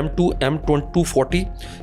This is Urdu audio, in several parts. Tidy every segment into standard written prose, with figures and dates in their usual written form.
M2, M240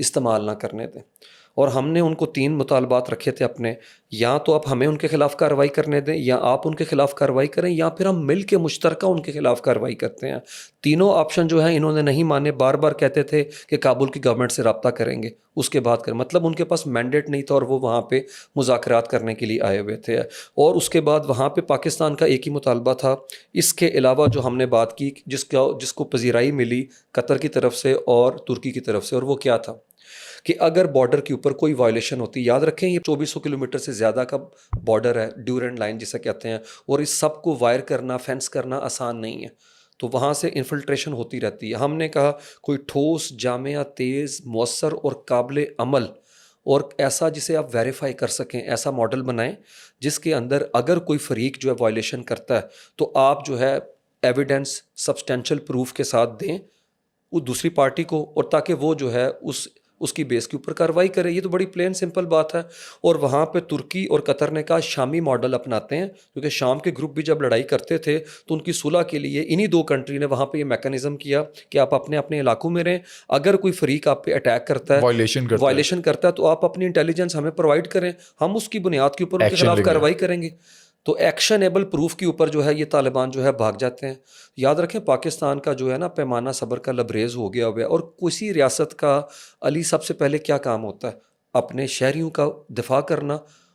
استعمال نہ کرنے دیں. اور ہم نے ان کو 3 مطالبات رکھے تھے اپنے, یا تو آپ ہمیں ان کے خلاف کارروائی کرنے دیں, یا آپ ان کے خلاف کارروائی کریں, یا پھر ہم مل کے مشترکہ ان کے خلاف کارروائی کرتے ہیں. تینوں آپشن جو ہیں انہوں نے نہیں مانے. بار بار کہتے تھے کہ کابل کی گورنمنٹ سے رابطہ کریں گے, اس کے بعد کریں. مطلب ان کے پاس مینڈیٹ نہیں تھا اور وہ وہاں پہ مذاکرات کرنے کے لیے آئے ہوئے تھے. اور اس کے بعد وہاں پہ پاکستان کا ایک ہی مطالبہ تھا. اس کے علاوہ جو ہم نے بات کی جس کو پذیرائی ملی قطر کی طرف سے اور ترکی کی طرف سے, اور وہ کیا تھا کہ اگر بارڈر کے اوپر کوئی وائلیشن ہوتی, یاد رکھیں یہ 2400 کلومیٹر سے زیادہ کا بارڈر ہے, ڈیورینڈ لائن جسے کہتے ہیں, اور اس سب کو وائر کرنا, فینس کرنا آسان نہیں ہے. تو وہاں سے انفلٹریشن ہوتی رہتی ہے. ہم نے کہا کوئی ٹھوس, جامع, تیز, مؤثر اور قابل عمل اور ایسا جسے آپ ویریفائی کر سکیں, ایسا ماڈل بنائیں جس کے اندر اگر کوئی فریق جو ہے وائلیشن کرتا ہے تو آپ جو ہے ایویڈنس سبسٹینشل پروف کے ساتھ دیں وہ دوسری پارٹی کو, اور تاکہ وہ جو ہے اس کی بیس کے اوپر کارروائی کرے. یہ تو بڑی پلین سمپل بات ہے. اور وہاں پہ ترکی اور قطر نے کہا شامی ماڈل اپناتے ہیں, کیونکہ شام کے گروپ بھی جب لڑائی کرتے تھے تو ان کی صلح کے لیے انہی 2 کنٹری نے وہاں پہ یہ میکانزم کیا کہ آپ اپنے اپنے علاقوں میں رہیں. اگر کوئی فریق آپ پہ اٹیک کرتا ہے, وائلیشن کرتا ہے, تو آپ اپنی انٹیلیجنس ہمیں پرووائڈ کریں, ہم اس کی بنیاد کے اوپر ان کے خلاف کارروائی کریں گے. تو ایکشنیبل پروف کے اوپر جو ہے یہ طالبان جو ہے بھاگ جاتے ہیں. یاد رکھیں پاکستان کا جو ہے نا پیمانہ صبر کا لبریز ہو گیا ہوا ہے, اور کسی ریاست کا علی سب سے پہلے کیا کام ہوتا ہے؟ اپنے شہریوں کا دفاع کرنا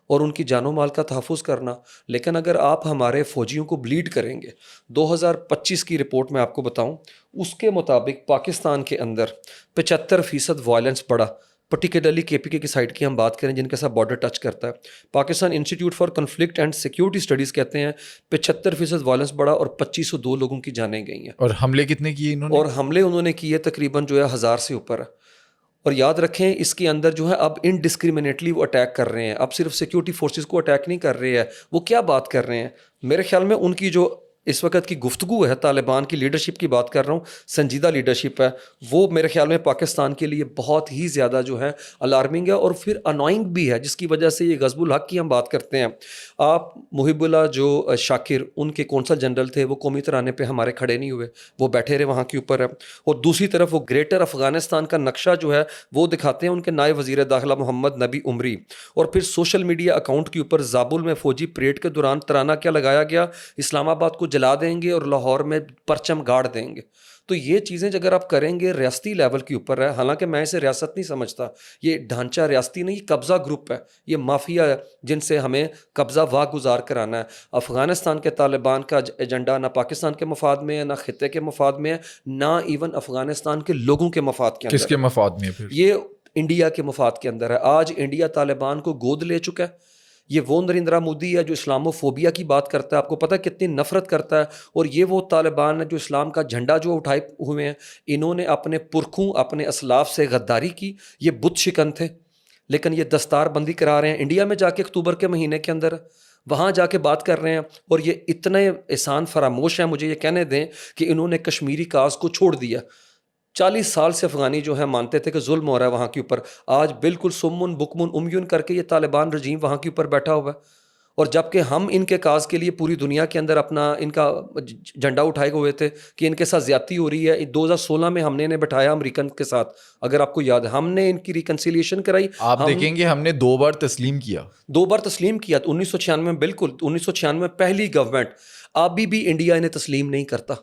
اور ان کی جان و مال کا تحفظ کرنا. لیکن اگر آپ ہمارے فوجیوں کو بلیڈ کریں گے, 2025 کی رپورٹ میں آپ کو بتاؤں, اس کے مطابق پاکستان کے اندر 75% وائلنس بڑھا. پرٹیکولرلی کے پی کے کی سائڈ کی ہم بات کریں جن کے ساتھ بارڈر ٹچ کرتا ہے, Pakistan institute for conflict and security studies کہتے ہیں 75% وائلنس بڑھا اور 2502 لوگوں کی جانیں گئی ہیں. اور حملے کتنے کیے انہوں نے؟ اور حملے انہوں نے کیے تقریباً جو ہے 1000 سے اوپر ہے. اور یاد رکھیں اس کے اندر جو ہے اب انڈسکریمنیٹلی وہ اٹیک کر رہے ہیں, اب صرف سیکیورٹی فورسز کو اٹیک نہیں کر رہے ہیں. وہ کیا بات کر رہے ہیں؟ میرے خیال میں ان کی جو اس وقت کی گفتگو ہے, طالبان کی لیڈرشپ کی بات کر رہا ہوں, سنجیدہ لیڈرشپ ہے, وہ میرے خیال میں پاکستان کے لیے بہت ہی زیادہ جو ہے الارمنگ ہے, اور پھر انوائنگ بھی ہے, جس کی وجہ سے یہ غصب الحق کی ہم بات کرتے ہیں. آپ محب اللہ جو شاکر ان کے کونسل جنرل تھے, وہ قومی ترانے پہ ہمارے کھڑے نہیں ہوئے, وہ بیٹھے رہے وہاں کے اوپر ہے. اور دوسری طرف وہ گریٹر افغانستان کا نقشہ جو ہے وہ دکھاتے ہیں ان کے نائب وزیر داخلہ محمد نبی عمری. اور پھر سوشل میڈیا اکاؤنٹ کے اوپر زابل میں فوجی پریڈ کے دوران ترانہ کیا لگایا گیا, اسلام آباد کو جلا دیں گے اور لاہور میں پرچم گاڑ دیں گے. تو یہ چیزیں اگر آپ کریں گے ریاستی لیول کے اوپر ہے, حالانکہ میں اسے ریاست نہیں سمجھتا, یہ ڈھانچہ ریاستی نہیں, یہ قبضہ گروپ ہے, یہ مافیا ہے جن سے ہمیں قبضہ واگزار کرانا ہے. افغانستان کے طالبان کا ایجنڈا نہ پاکستان کے مفاد میں ہے, نہ خطے کے مفاد میں ہے, نہ ایون افغانستان کے لوگوں کے مفاد کے اندر. کس کے مفاد میں پھر؟ یہ انڈیا کے مفاد کے اندر ہے. آج انڈیا طالبان کو گود لے چکا ہے. یہ وہ نریندرا مودی ہے جو اسلامو فوبیا کی بات کرتا ہے, آپ کو پتہ ہے کتنی نفرت کرتا ہے. اور یہ وہ طالبان ہے جو اسلام کا جھنڈا جو اٹھائے ہوئے ہیں, انہوں نے اپنے پرکھوں اپنے اسلاف سے غداری کی. یہ بت شکن تھے, لیکن یہ دستار بندی کرا رہے ہیں انڈیا میں جا کے اکتوبر کے مہینے کے اندر, وہاں جا کے بات کر رہے ہیں. اور یہ اتنے احسان فراموش ہیں, مجھے یہ کہنے دیں کہ انہوں نے کشمیری کاز کو چھوڑ دیا. 40 سال سے افغانی جو ہے مانتے تھے کہ ظلم ہو رہا ہے وہاں کے اوپر, آج بالکل سمن بکمن امیون کر کے یہ طالبان رجیم وہاں کے اوپر بیٹھا ہوا ہے. اور جب کہ ہم ان کے کاز کے لیے پوری دنیا کے اندر اپنا ان کا جھنڈا اٹھائے ہوئے تھے کہ ان کے ساتھ زیادتی ہو رہی ہے. 2016 میں ہم نے انہیں بٹھایا امریکن کے ساتھ, اگر آپ کو یاد ہے, ہم نے ان کی ریکنسیلیشن کرائی. آپ دیکھیں گے ہم نے 2 بار تسلیم کیا, 2 بار تسلیم کیا. 1996 میں, بالکل 1996 میں پہلی گورنمنٹ, ابھی بھی انڈیا انہیں تسلیم نہیں کرتا.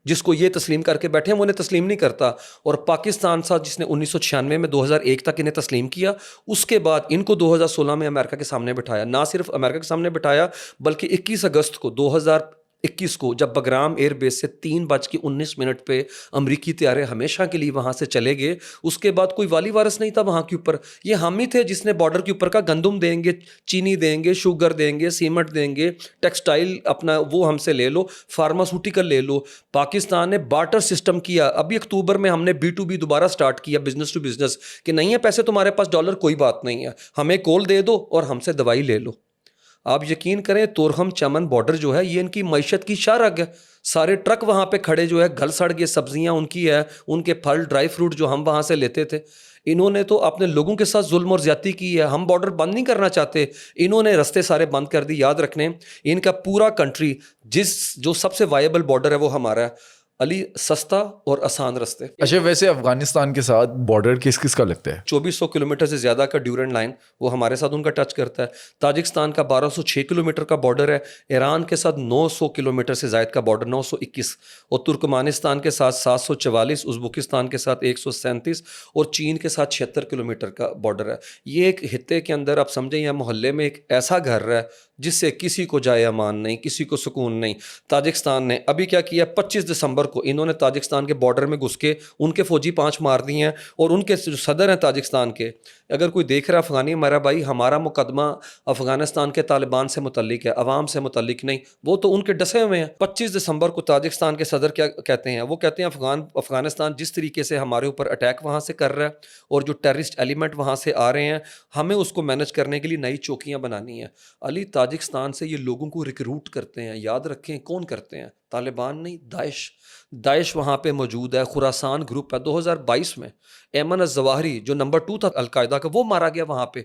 جس کو یہ تسلیم کر کے بیٹھے ہیں وہ انہیں تسلیم نہیں کرتا. اور پاکستان ساتھ جس نے 1996 میں 2001 تک انہیں تسلیم کیا, اس کے بعد ان کو 2016 میں امریکہ کے سامنے بٹھایا. نہ صرف امریکہ کے سامنے بٹھایا بلکہ 21 اگست کو 2021 کو جب بگرام ایئر بیس سے 3:19 پہ امریکی طیارے ہمیشہ کے لیے وہاں سے چلے گئے, اس کے بعد کوئی والی وارث نہیں تھا وہاں کے اوپر. یہ ہم ہی تھے جس نے بارڈر کے اوپر کا گندم دیں گے, چینی دیں گے, شوگر دیں گے, سیمنٹ دیں گے, ٹیکسٹائل اپنا وہ ہم سے لے لو, فارماسوٹیکل لے لو. پاکستان نے بارٹر سسٹم کیا. ابھی اکتوبر میں ہم نے B2B دوبارہ سٹارٹ کیا, بزنس ٹو بزنس, کہ نہیں ہے پیسے تمہارے پاس ڈالر کوئی بات نہیں ہے, ہمیں کول دے دو اور ہم سے دوائی لے لو. آپ یقین کریں تورخم چمن بارڈر جو ہے یہ ان کی معیشت کی شاہراہ ہے. سارے ٹرک وہاں پہ کھڑے جو ہے گل سڑ گئے, سبزیاں ان کی ہے, ان کے پھل ڈرائی فروٹ جو ہم وہاں سے لیتے تھے. انہوں نے تو اپنے لوگوں کے ساتھ ظلم اور زیادتی کی ہے. ہم بارڈر بند نہیں کرنا چاہتے, انہوں نے رستے سارے بند کر دی. یاد رکھنے ان کا پورا کنٹری جو سب سے وائبل بارڈر ہے وہ ہمارا ہے. علی سستا اور آسان رستے. اچھا ویسے افغانستان کے ساتھ بارڈر کس کس کا لگتا ہے؟ 2400 کلومیٹر سے زیادہ کا ڈیورنٹ لائن وہ ہمارے ساتھ ان کا ٹچ کرتا ہے. تاجکستان کا 1206 کلومیٹر کا بارڈر ہے. ایران کے ساتھ 900 کلومیٹر سے زائد کا بارڈر 921, اور ترکمانستان کے ساتھ 744, ازبکستان کے ساتھ 137 اور چین کے ساتھ 76 کلومیٹر کا بارڈر ہے. یہ ایک خطے کے اندر آپ سمجھیں یا محلے میں ایک ایسا گھر ہے جس سے کسی کو جائے امان نہیں, کسی کو سکون نہیں. تاجکستان نے ابھی کیا کیا, 25 دسمبر کو انہوں نے تاجکستان کے بارڈر میں گھس کے ان کے فوجی 5 مار دیے ہیں, اور ان کے جو صدر ہیں تاجکستان کے, اگر کوئی دیکھ رہا افغانی ہمارا بھائی, ہمارا مقدمہ افغانستان کے طالبان سے متعلق ہے, عوام سے متعلق نہیں, وہ تو ان کے ڈسے ہوئے ہیں. 25 دسمبر کو تاجکستان کے صدر کیا کہتے ہیں, وہ کہتے ہیں افغانستان جس طریقے سے ہمارے اوپر اٹیک وہاں سے کر رہا ہے اور جو ٹیررسٹ ایلیمنٹ وہاں سے آ رہے ہیں, ہمیں اس کو مینج کرنے کے لیے نئی چوکیاں بنانی ہیں. علی تاجکستان سے یہ لوگوں کو ریکروٹ کرتے ہیں, یاد رکھیں کون کرتے ہیں, طالبان نہیں, داعش وہاں پہ موجود ہے. خراسان گروپ ہے. 2022 میں ایمن الظواہری جو نمبر 2 تھا القاعدہ کا, وہ مارا گیا وہاں پہ.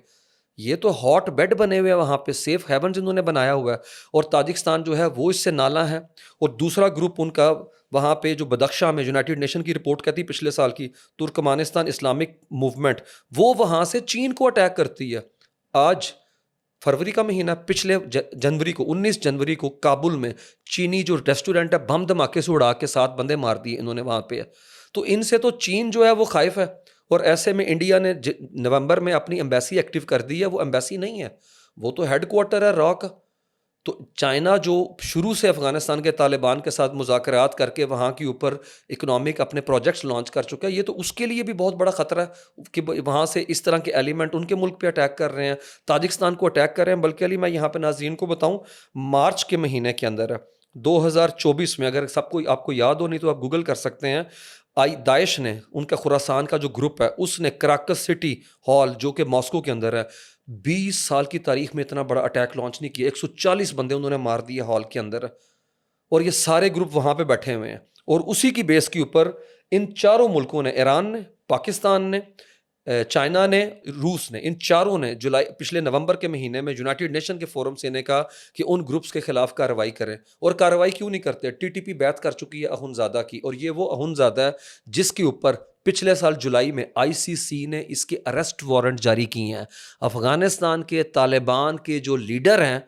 یہ تو ہاٹ بیڈ بنے ہوئے ہیں وہاں پہ, سیف ہیونز انہوں نے بنایا ہوا ہے. اور تاجکستان جو ہے وہ اس سے نالا ہے. اور دوسرا گروپ ان کا وہاں پہ جو بدخشاں میں یونائٹڈ نیشن کی رپورٹ کہتی پچھلے سال کی, ترکمانستان اسلامک موومنٹ, وہ وہاں سے چین کو اٹیک کرتی ہے. آج فروری کا مہینہ, پچھلے جنوری کو 19 جنوری کو کابل میں چینی جو ریسٹورینٹ ہے بم دھماکے سے اڑا کے 7 بندے مار دیے انہوں نے وہاں پہ. تو ان سے تو چین جو ہے وہ خائف ہے. اور ایسے میں انڈیا نے نومبر میں اپنی ایمبیسی ایکٹیو کر دی ہے. وہ ایمبیسی نہیں ہے, وہ تو ہیڈ کوارٹر ہے را کا. تو چائنا جو شروع سے افغانستان کے طالبان کے ساتھ مذاکرات کر کے وہاں کے اوپر اکنامک اپنے پروجیکٹس لانچ کر چکا ہے, یہ تو اس کے لیے بھی بہت بڑا خطرہ ہے کہ وہاں سے اس طرح کے ایلیمنٹ ان کے ملک پہ اٹیک کر رہے ہیں, تاجکستان کو اٹیک کر رہے ہیں. بلکہ علی میں یہاں پہ ناظرین کو بتاؤں, مارچ کے مہینے کے اندر ہے 2024 میں, اگر سب کو آپ کو یاد ہو, نہیں تو آپ گوگل کر سکتے ہیں, داعش نے, ان کا خراسان کا جو گروپ ہے, اس نے کراکس سٹی ہال جو کہ ماسکو کے اندر ہے, 20 سال کی تاریخ میں اتنا بڑا اٹیک لانچ نہیں کیا. 140 بندے انہوں نے مار دیے ہال کے اندر, اور یہ سارے گروپ وہاں پہ بیٹھے ہوئے ہیں. اور اسی کی بیس کے اوپر ان چاروں ملکوں نے, ایران نے, پاکستان نے, چائنا نے, روس نے, ان چاروں نے پچھلے نومبر کے مہینے میں یونائٹڈ نیشن کے فورم سے نے کہا کہ ان گروپس کے خلاف کارروائی کریں. اور کارروائی کیوں نہیں کرتے؟ ٹی ٹی پی بیعت کر چکی ہے اخندزادہ کی, اور یہ وہ اخندزادہ ہے جس کے اوپر پچھلے سال جولائی میں آئی سی سی نے اس کے اریسٹ وارنٹ جاری کیے ہیں. افغانستان کے طالبان کے جو لیڈر ہیں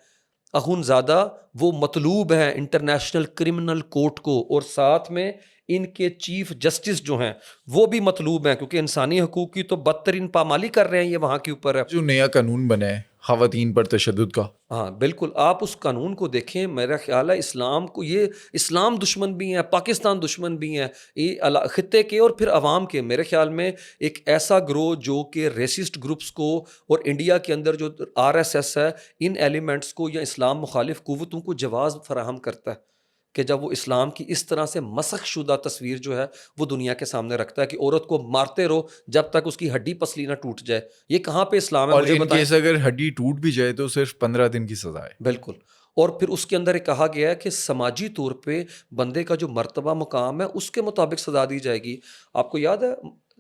اخندزادہ, وہ مطلوب ہیں انٹرنیشنل کرمنل کورٹ کو, اور ساتھ میں ان کے چیف جسٹس جو ہیں وہ بھی مطلوب ہیں, کیونکہ انسانی حقوق کی تو بدترین پامالی کر رہے ہیں یہ وہاں کے اوپر ہے. جو نیا قانون بنا ہے خواتین پر تشدد کا, ہاں بالکل, آپ اس قانون کو دیکھیں, میرا خیال ہے اسلام کو, یہ اسلام دشمن بھی ہیں, پاکستان دشمن بھی ہیں, یہ خطے کے اور پھر عوام کے. میرے خیال میں ایک ایسا گروہ جو کہ ریسسٹ گروپس کو, اور انڈیا کے اندر جو RSS ہے, ان ایلیمنٹس کو یا اسلام مخالف قوتوں کو جواز فراہم کرتا ہے کہ جب وہ اسلام کی اس طرح سے مسخ شدہ تصویر جو ہے وہ دنیا کے سامنے رکھتا ہے کہ عورت کو مارتے رہو جب تک اس کی ہڈی پسلی نہ ٹوٹ جائے. یہ کہاں پہ اسلام ہے؟ اور مجھے ان بتائیں. کیس اگر ہڈی ٹوٹ بھی جائے تو صرف 15 دن کی سزا ہے. بالکل. اور پھر اس کے اندر کہا گیا ہے کہ سماجی طور پہ بندے کا جو مرتبہ مقام ہے اس کے مطابق سزا دی جائے گی. آپ کو یاد ہے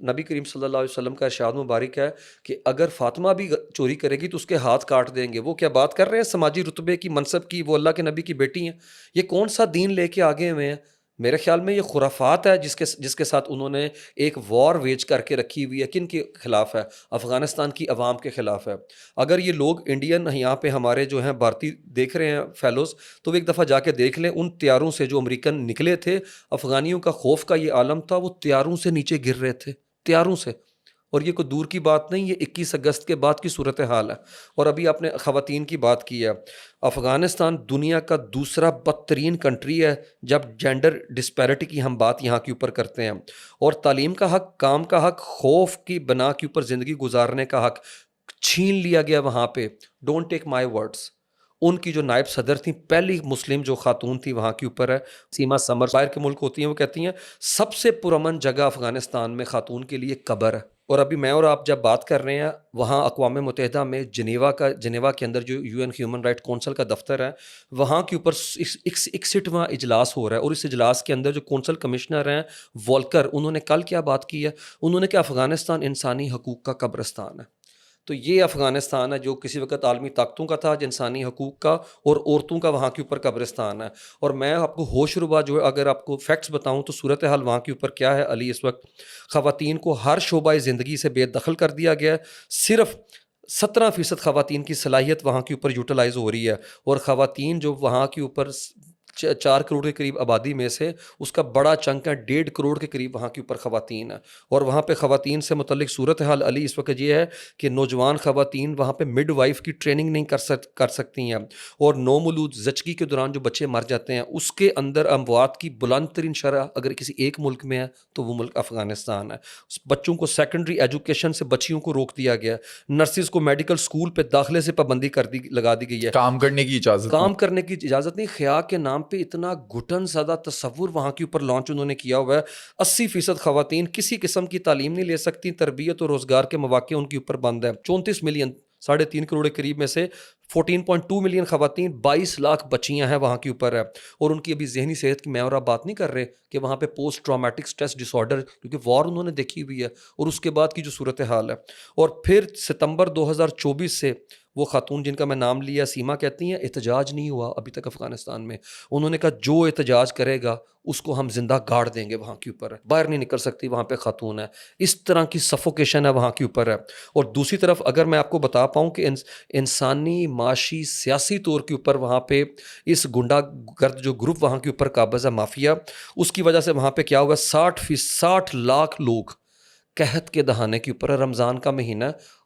نبی کریم صلی اللہ علیہ وسلم کا ارشاد مبارک ہے کہ اگر فاطمہ بھی چوری کرے گی تو اس کے ہاتھ کاٹ دیں گے. وہ کیا بات کر رہے ہیں سماجی رتبے کی, منصب کی, وہ اللہ کے نبی کی بیٹی ہیں. یہ کون سا دین لے کے آگے ہوئے ہیں؟ میرے خیال میں یہ خرافات ہے جس کے ساتھ انہوں نے ایک وار ویج کر کے رکھی ہوئی ہے. کن کے خلاف ہے؟ افغانستان کی عوام کے خلاف ہے. اگر یہ لوگ انڈین یہاں پہ ہمارے جو ہیں بھارتی دیکھ رہے ہیں فیلوز, تو وہ ایک دفعہ جا کے دیکھ لیں ان طیاروں سے جو امریکن نکلے تھے. افغانیوں کا خوف کا یہ عالم تھا, وہ طیاروں سے نیچے گر رہے تھے, طیاروں سے. اور یہ کوئی دور کی بات نہیں, یہ 21 اگست کے بعد کی صورتحال ہے. اور ابھی آپ نے خواتین کی بات کی ہے, افغانستان دنیا کا دوسرا بدترین کنٹری ہے جب جینڈر ڈسپیرٹی کی ہم بات یہاں کے اوپر کرتے ہیں. اور تعلیم کا حق, کام کا حق, خوف کی بنا کے اوپر زندگی گزارنے کا حق چھین لیا گیا وہاں پہ. Don't take my words. ان کی جو نائب صدر تھیں, پہلی مسلم جو خاتون تھی وہاں کے اوپر ہے, سیما سمر, باہر کے ملک ہوتی ہیں, وہ کہتی ہیں سب سے پرامن جگہ افغانستان میں خاتون کے لیے قبر ہے. اور ابھی میں اور آپ جب بات کر رہے ہیں, وہاں اقوام متحدہ میں جنیوا کے اندر جو UN ہیومن رائٹ کونسل کا دفتر ہے, وہاں کے اوپر 61واں اجلاس ہو رہا ہے. اور اس اجلاس کے اندر جو کونسل کمشنر ہیں وولکر, انہوں نے کل کیا بات کی ہے؟ انہوں نے کہ افغانستان انسانی حقوق کا قبرستان ہے. تو یہ افغانستان ہے جو کسی وقت عالمی طاقتوں کا تھا، آج انسانی حقوق کا اور عورتوں کا وہاں کے اوپر قبرستان ہے. اور میں آپ کو ہوش ربا جو ہے اگر آپ کو فیکٹس بتاؤں تو صورتحال وہاں کے اوپر کیا ہے علی. اس وقت خواتین کو ہر شعبہ زندگی سے بے دخل کر دیا گیا ہے. صرف 17% خواتین کی صلاحیت وہاں کے اوپر یوٹیلائز ہو رہی ہے. اور خواتین جو وہاں کے اوپر 4 کروڑ کے قریب آبادی میں سے اس کا بڑا چنک ہے، 1.5 کروڑ کے قریب وہاں کے اوپر خواتین ہیں. اور وہاں پہ خواتین سے متعلق صورتحال علی اس وقت یہ ہے کہ نوجوان خواتین وہاں پہ مڈ وائف کی ٹریننگ نہیں کر سکتی ہیں. اور نومولود زچگی کے دوران جو بچے مر جاتے ہیں اس کے اندر اموات کی بلند ترین شرح اگر کسی ایک ملک میں ہے تو وہ ملک افغانستان ہے. بچوں کو سیکنڈری ایجوکیشن سے بچیوں کو روک دیا گیا. نرسز کو میڈیکل سکول پہ داخلے سے پابندی لگا دی گئی ہے. کام کرنے کی اجازت کام کرنے کی اجازت نہیں. خیا کے نام پہ اتنا گھٹن زدہ تصور وہاں کے اوپر لانچ انہوں نے کیا ہوا ہے. 80% خواتین کسی قسم کی تعلیم نہیں لے سکتی. تربیت اور روزگار کے مواقع ان کے اوپر بند ہے. 34 ملین 3.5 کروڑ کے قریب میں سے 14.2 ملین خواتین 22 لاکھ بچیاں ہیں وہاں کے اوپر ہے. اور ان کی ابھی ذہنی صحت کی میں اور آپ بات نہیں کر رہے کہ وہاں پہ پوسٹ ٹرامیٹک سٹریس ڈس آرڈر کیونکہ وار انہوں نے دیکھی ہوئی ہے اور اس کے بعد کی جو صورتحال ہے. اور پھر ستمبر 2024 سے وہ خاتون جن کا میں نام لیا سیما کہتی ہیں احتجاج نہیں ہوا ابھی تک افغانستان میں. انہوں نے کہا جو احتجاج کرے گا اس کو ہم زندہ گاڑ دیں گے. وہاں کے اوپر ہے باہر نہیں نکل سکتی وہاں پہ خاتون ہے. اس طرح کی سفوکیشن ہے وہاں کے اوپر ہے. اور دوسری طرف اگر میں آپ کو بتا پاؤں کہ انسانی معاشی سیاسی طور کے اوپر وہاں پہ اس گنڈا گرد جو گروپ وہاں کے اوپر قابض ہے مافیا، اس کی وجہ سے وہاں پہ کیا ہوا 60 لاکھ لوگ قحط کے دہانے کے اوپر. رمضان کا مہینہ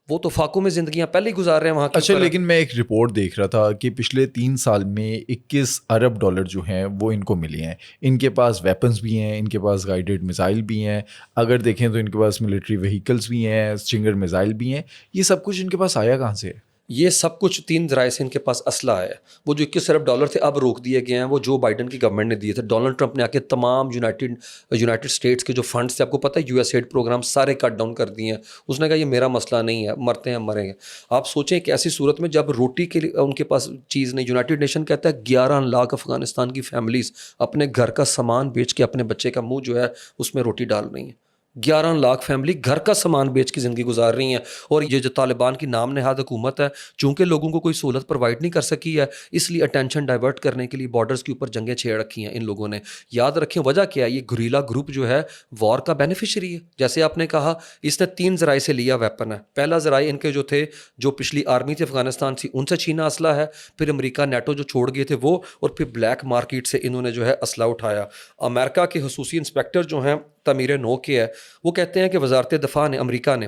وہ تو فاقوں میں زندگیاں پہلے ہی گزار رہے ہیں وہاں کے اچھا اوپر. لیکن میں ایک رپورٹ دیکھ رہا تھا کہ پچھلے 3 سال میں 21 ارب ڈالر جو ہیں وہ ان کو ملے ہیں. ان کے پاس ویپنز بھی ہیں، ان کے پاس گائیڈڈ میزائل بھی ہیں، اگر دیکھیں تو ان کے پاس ملٹری وہیکلز بھی ہیں، اسٹنگر میزائل بھی ہیں. یہ سب کچھ ان کے پاس آیا کہاں سے ہے؟ یہ سب کچھ 3 ذرائع سے ان کے پاس اسلحہ ہے. وہ جو 21 ارب ڈالر تھے اب روک دیے گئے ہیں. وہ جو بائیڈن کی گورنمنٹ نے دیے تھے. ڈونلڈ ٹرمپ نے آ کے تمام یونائٹڈ اسٹیٹس کے جو فنڈس تھے آپ کو پتہ ہے یو ایس ایڈ پروگرام سارے کٹ ڈاؤن کر دیے ہیں. اس نے کہا یہ میرا مسئلہ نہیں ہے، مرتے ہیں مریں گے. آپ سوچیں کہ ایسی صورت میں جب روٹی کے لیے ان کے پاس چیز نہیں، یونائٹڈ نیشن کہتا ہے 11 لاکھ افغانستان کی فیملیز اپنے گھر کا سامان بیچ کے اپنے بچے کا منہ جو ہے اس میں روٹی ڈال رہی ہیں. 11 لاکھ فیملی گھر کا سامان بیچ کی زندگی گزار رہی ہیں. اور یہ جو طالبان کی نام نہاد حکومت ہے چونکہ لوگوں کو کوئی سہولت پرووائڈ نہیں کر سکی ہے اس لیے اٹینشن ڈائیورٹ کرنے کے لیے بارڈرز کے اوپر جنگیں چھیڑ رکھی ہیں ان لوگوں نے. یاد رکھیں وجہ کیا ہے، یہ گوریلا گروپ جو ہے وار کا بینیفیشری ہے. جیسے آپ نے کہا اس نے 3 ذرائع سے لیا ویپن ہے. پہلا ذرائع ان کے جو تھے جو پچھلی آرمی تھی افغانستان سے ان سے چھینا اسلحہ ہے. پھر امریکہ نیٹو جو چھوڑ گئے تھے وہ، اور پھر بلیک مارکیٹ سے انہوں نے جو ہے اسلحہ اٹھایا. امریکہ کے خصوصی انسپیکٹر جو ہیں تعمیر نو کے ہے وہ کہتے ہیں کہ وزارت دفاع نے امریکہ نے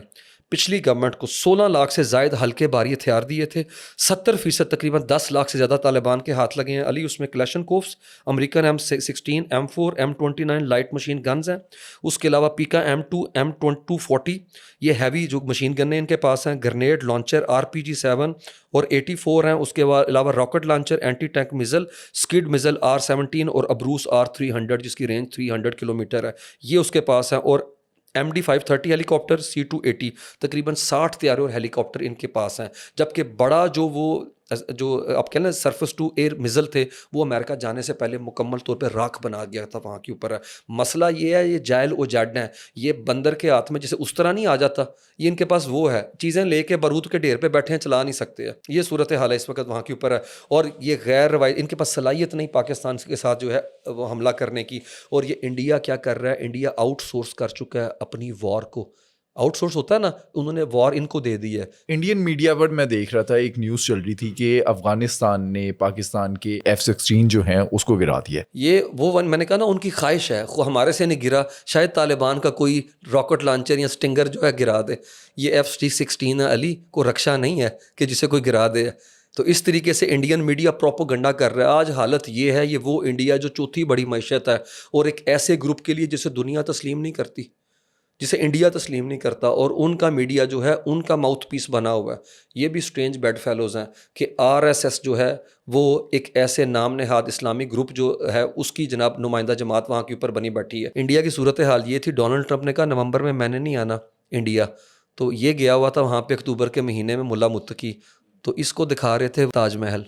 پچھلی گورنمنٹ کو 16 لاکھ سے زائد ہلکے باری ہتھیار دیے تھے. 70% تقریباً 10 لاکھ سے زیادہ طالبان کے ہاتھ لگے ہیں علی. اس میں کلیشن کوفس، American M16 M4 M29 light machine guns ہیں. اس کے علاوہ پیکا M2 M240 یہ ہیوی جو مشین گنیں ان کے پاس ہیں. گرنیڈ لانچر RPG-7 اور 84 ہیں. اس کے علاوہ rocket launcher, anti tank missile, Scud missile R17 اور ابروس R300 جس کی رینج 300 کلومیٹر ہے یہ اس کے پاس ہیں. اور MD-530 ہیلی کاپٹر، C-280 تقریباً 60 طیارے اور ہیلی کاپٹر ان کے پاس ہیں. جبکہ بڑا جو آپ کہہ لیں سرفس ٹو ایئر میزل تھے وہ امریکہ جانے سے پہلے مکمل طور پہ راکھ بنا گیا تھا وہاں کے اوپر ہے. مسئلہ یہ ہے یہ جائل و جاڈن ہے. یہ بندر کے ہاتھ میں جیسے اس طرح نہیں آ جاتا، یہ ان کے پاس وہ ہے چیزیں لے کے بارود کے ڈھیر پہ بیٹھے ہیں چلا نہیں سکتے ہیں. یہ صورت حال ہے اس وقت وہاں کے اوپر ہے. اور یہ غیر روایت ان کے پاس صلاحیت نہیں پاکستان کے ساتھ جو ہے وہ حملہ کرنے کی. اور یہ انڈیا کیا کر رہا ہے، انڈیا آؤٹ سورس کر چکا ہے اپنی وار کو. آؤٹ سورس ہوتا ہے نا، انہوں نے وار ان کو دے دی ہے. انڈین میڈیا پر میں دیکھ رہا تھا ایک نیوز چل رہی تھی کہ افغانستان نے پاکستان کے F-16 جو ہیں اس کو گرا دیا. یہ وہ میں نے کہا نا ان کی خواہش ہے، ہمارے سے نہیں گرا، شاید طالبان کا کوئی راکٹ لانچر یا سٹنگر جو ہے گرا دے. یہ F-16 علی کو رکشا نہیں ہے کہ جسے کوئی گرا دے. تو اس طریقے سے انڈین میڈیا پروپوگنڈا کر رہا ہے. آج حالت یہ ہے، یہ وہ انڈیا جو چوتھی بڑی معیشت ہے اور ایک ایسے گروپ کے لیے جسے دنیا تسلیم نہیں کرتی، جسے انڈیا تسلیم نہیں کرتا، اور ان کا میڈیا جو ہے ان کا ماؤتھ پیس بنا ہوا ہے. یہ بھی سٹرینج بیڈ فیلوز ہیں کہ RSS جو ہے وہ ایک ایسے نام نہاد اسلامی گروپ جو ہے اس کی جناب نمائندہ جماعت وہاں کے اوپر بنی بیٹھی ہے. انڈیا کی صورتحال یہ تھی، ڈونلڈ ٹرمپ نے کہا نومبر میں نے نہیں آنا انڈیا، تو یہ گیا ہوا تھا وہاں پہ اکتوبر کے مہینے میں ملا متقی. تو اس کو دکھا رہے تھے تاج محل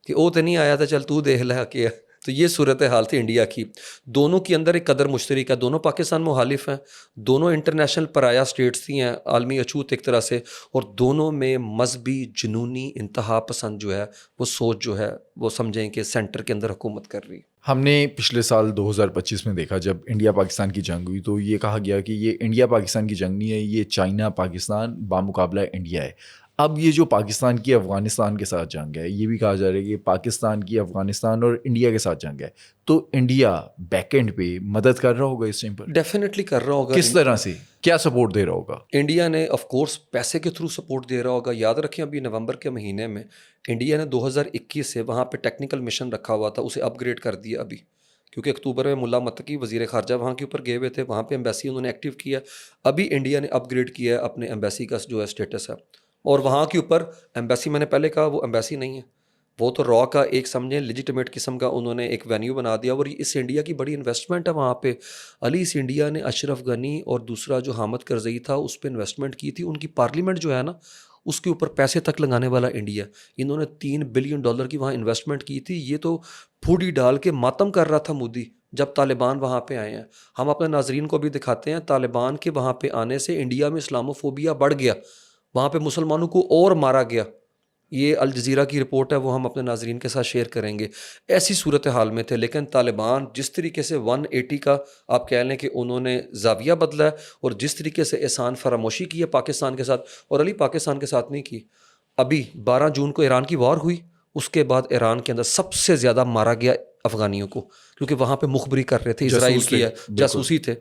کہ وہ تو نہیں آیا تھا، چل تو دیکھ لے کہ تو یہ صورتحال تھی انڈیا کی. دونوں کے اندر ایک قدر مشترک ہے, دونوں پاکستان مخالف ہیں, دونوں انٹرنیشنل پرایا اسٹیٹس تھی ہیں, عالمی اچھوت ایک طرح سے, اور دونوں میں مذہبی جنونی انتہا پسند جو ہے وہ سوچ جو ہے وہ سمجھیں کہ سینٹر کے اندر حکومت کر رہی. ہم نے پچھلے سال 2025 میں دیکھا جب انڈیا پاکستان کی جنگ ہوئی تو یہ کہا گیا کہ یہ انڈیا پاکستان کی جنگ نہیں ہے, یہ چائنا پاکستان بامقابلہ انڈیا ہے. اب یہ جو پاکستان کی افغانستان کے ساتھ جنگ ہے, یہ بھی کہا جا رہا ہے کہ پاکستان کی افغانستان اور انڈیا کے ساتھ جنگ ہے, تو انڈیا بیک اینڈ پہ مدد کر رہا ہوگا اس ٹائم پر؟ ڈیفینیٹلی کر رہا ہوگا. کس طرح سے, کیا سپورٹ دے رہا ہوگا؟ انڈیا نے آف کورس پیسے کے تھرو سپورٹ دے رہا ہوگا. یاد رکھیں ابھی نومبر کے مہینے میں انڈیا نے 2021 سے وہاں پہ ٹیکنیکل مشن رکھا ہوا تھا, اسے اپ گریڈ کر دیا ابھی, کیونکہ اکتوبر میں ملا متقی وزیر خارجہ وہاں کے اوپر گئے ہوئے تھے, وہاں پہ ایمبیسی انہوں نے ایکٹیو کیا. ابھی انڈیا نے اپ گریڈ کیا ہے اپنے ایمبیسی کا جو ہے اسٹیٹس ہے, اور وہاں کے اوپر ایمبیسی میں نے پہلے کہا وہ ایمبیسی نہیں ہے, وہ تو را کا ایک سمجھیں لیجیٹمیٹ قسم کا انہوں نے ایک وینیو بنا دیا, اور اس انڈیا کی بڑی انویسٹمنٹ ہے وہاں پہ. علی اس انڈیا نے اشرف غنی اور دوسرا جو حامد کرزئی تھا اس پہ انویسٹمنٹ کی تھی, ان کی پارلیمنٹ جو ہے نا اس کے اوپر پیسے تک لگانے والا انڈیا. انہوں نے $3 بلین کی وہاں انویسٹمنٹ کی تھی. یہ تو پھوڑی ڈال کے ماتم کر رہا تھا مودی جب طالبان وہاں پہ آئے ہیں. ہم اپنے ناظرین کو بھی دکھاتے ہیں, طالبان کے وہاں پہ آنے سے انڈیا میں اسلاموفوبیا بڑھ گیا, وہاں پہ مسلمانوں کو اور مارا گیا. یہ الجزیرہ کی رپورٹ ہے, وہ ہم اپنے ناظرین کے ساتھ شیئر کریں گے. ایسی صورتحال میں تھے, لیکن طالبان جس طریقے سے 180 کا آپ کہہ لیں کہ انہوں نے زاویہ بدلا ہے, اور جس طریقے سے احسان فراموشی کی ہے پاکستان کے ساتھ, اور علی پاکستان کے ساتھ نہیں کی. ابھی 12 جون کو ایران کی وار ہوئی, اس کے بعد ایران کے اندر سب سے زیادہ مارا گیا افغانیوں کو, کیونکہ وہاں پہ مخبری کر رہے تھے, اسرائیل کی ہے, جاسوسی تھے.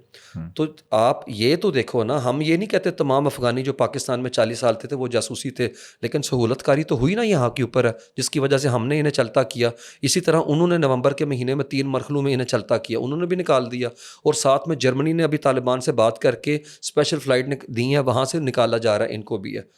تو آپ یہ تو دیکھو نا, ہم یہ نہیں کہتے تمام افغانی جو پاکستان میں 40 سال تھے وہ جاسوسی تھے, لیکن سہولت کاری تو ہوئی نا یہاں کے اوپر ہے, جس کی وجہ سے ہم نے انہیں چلتا کیا. اسی طرح انہوں نے نومبر کے مہینے میں 3 مرحلوں میں انہیں چلتا کیا, انہوں نے بھی نکال دیا, اور ساتھ میں جرمنی نے ابھی طالبان سے بات کر کے اسپیشل فلائٹ دی ہے, وہاں سے نکالا جا رہا ہے ان کو بھی ہے.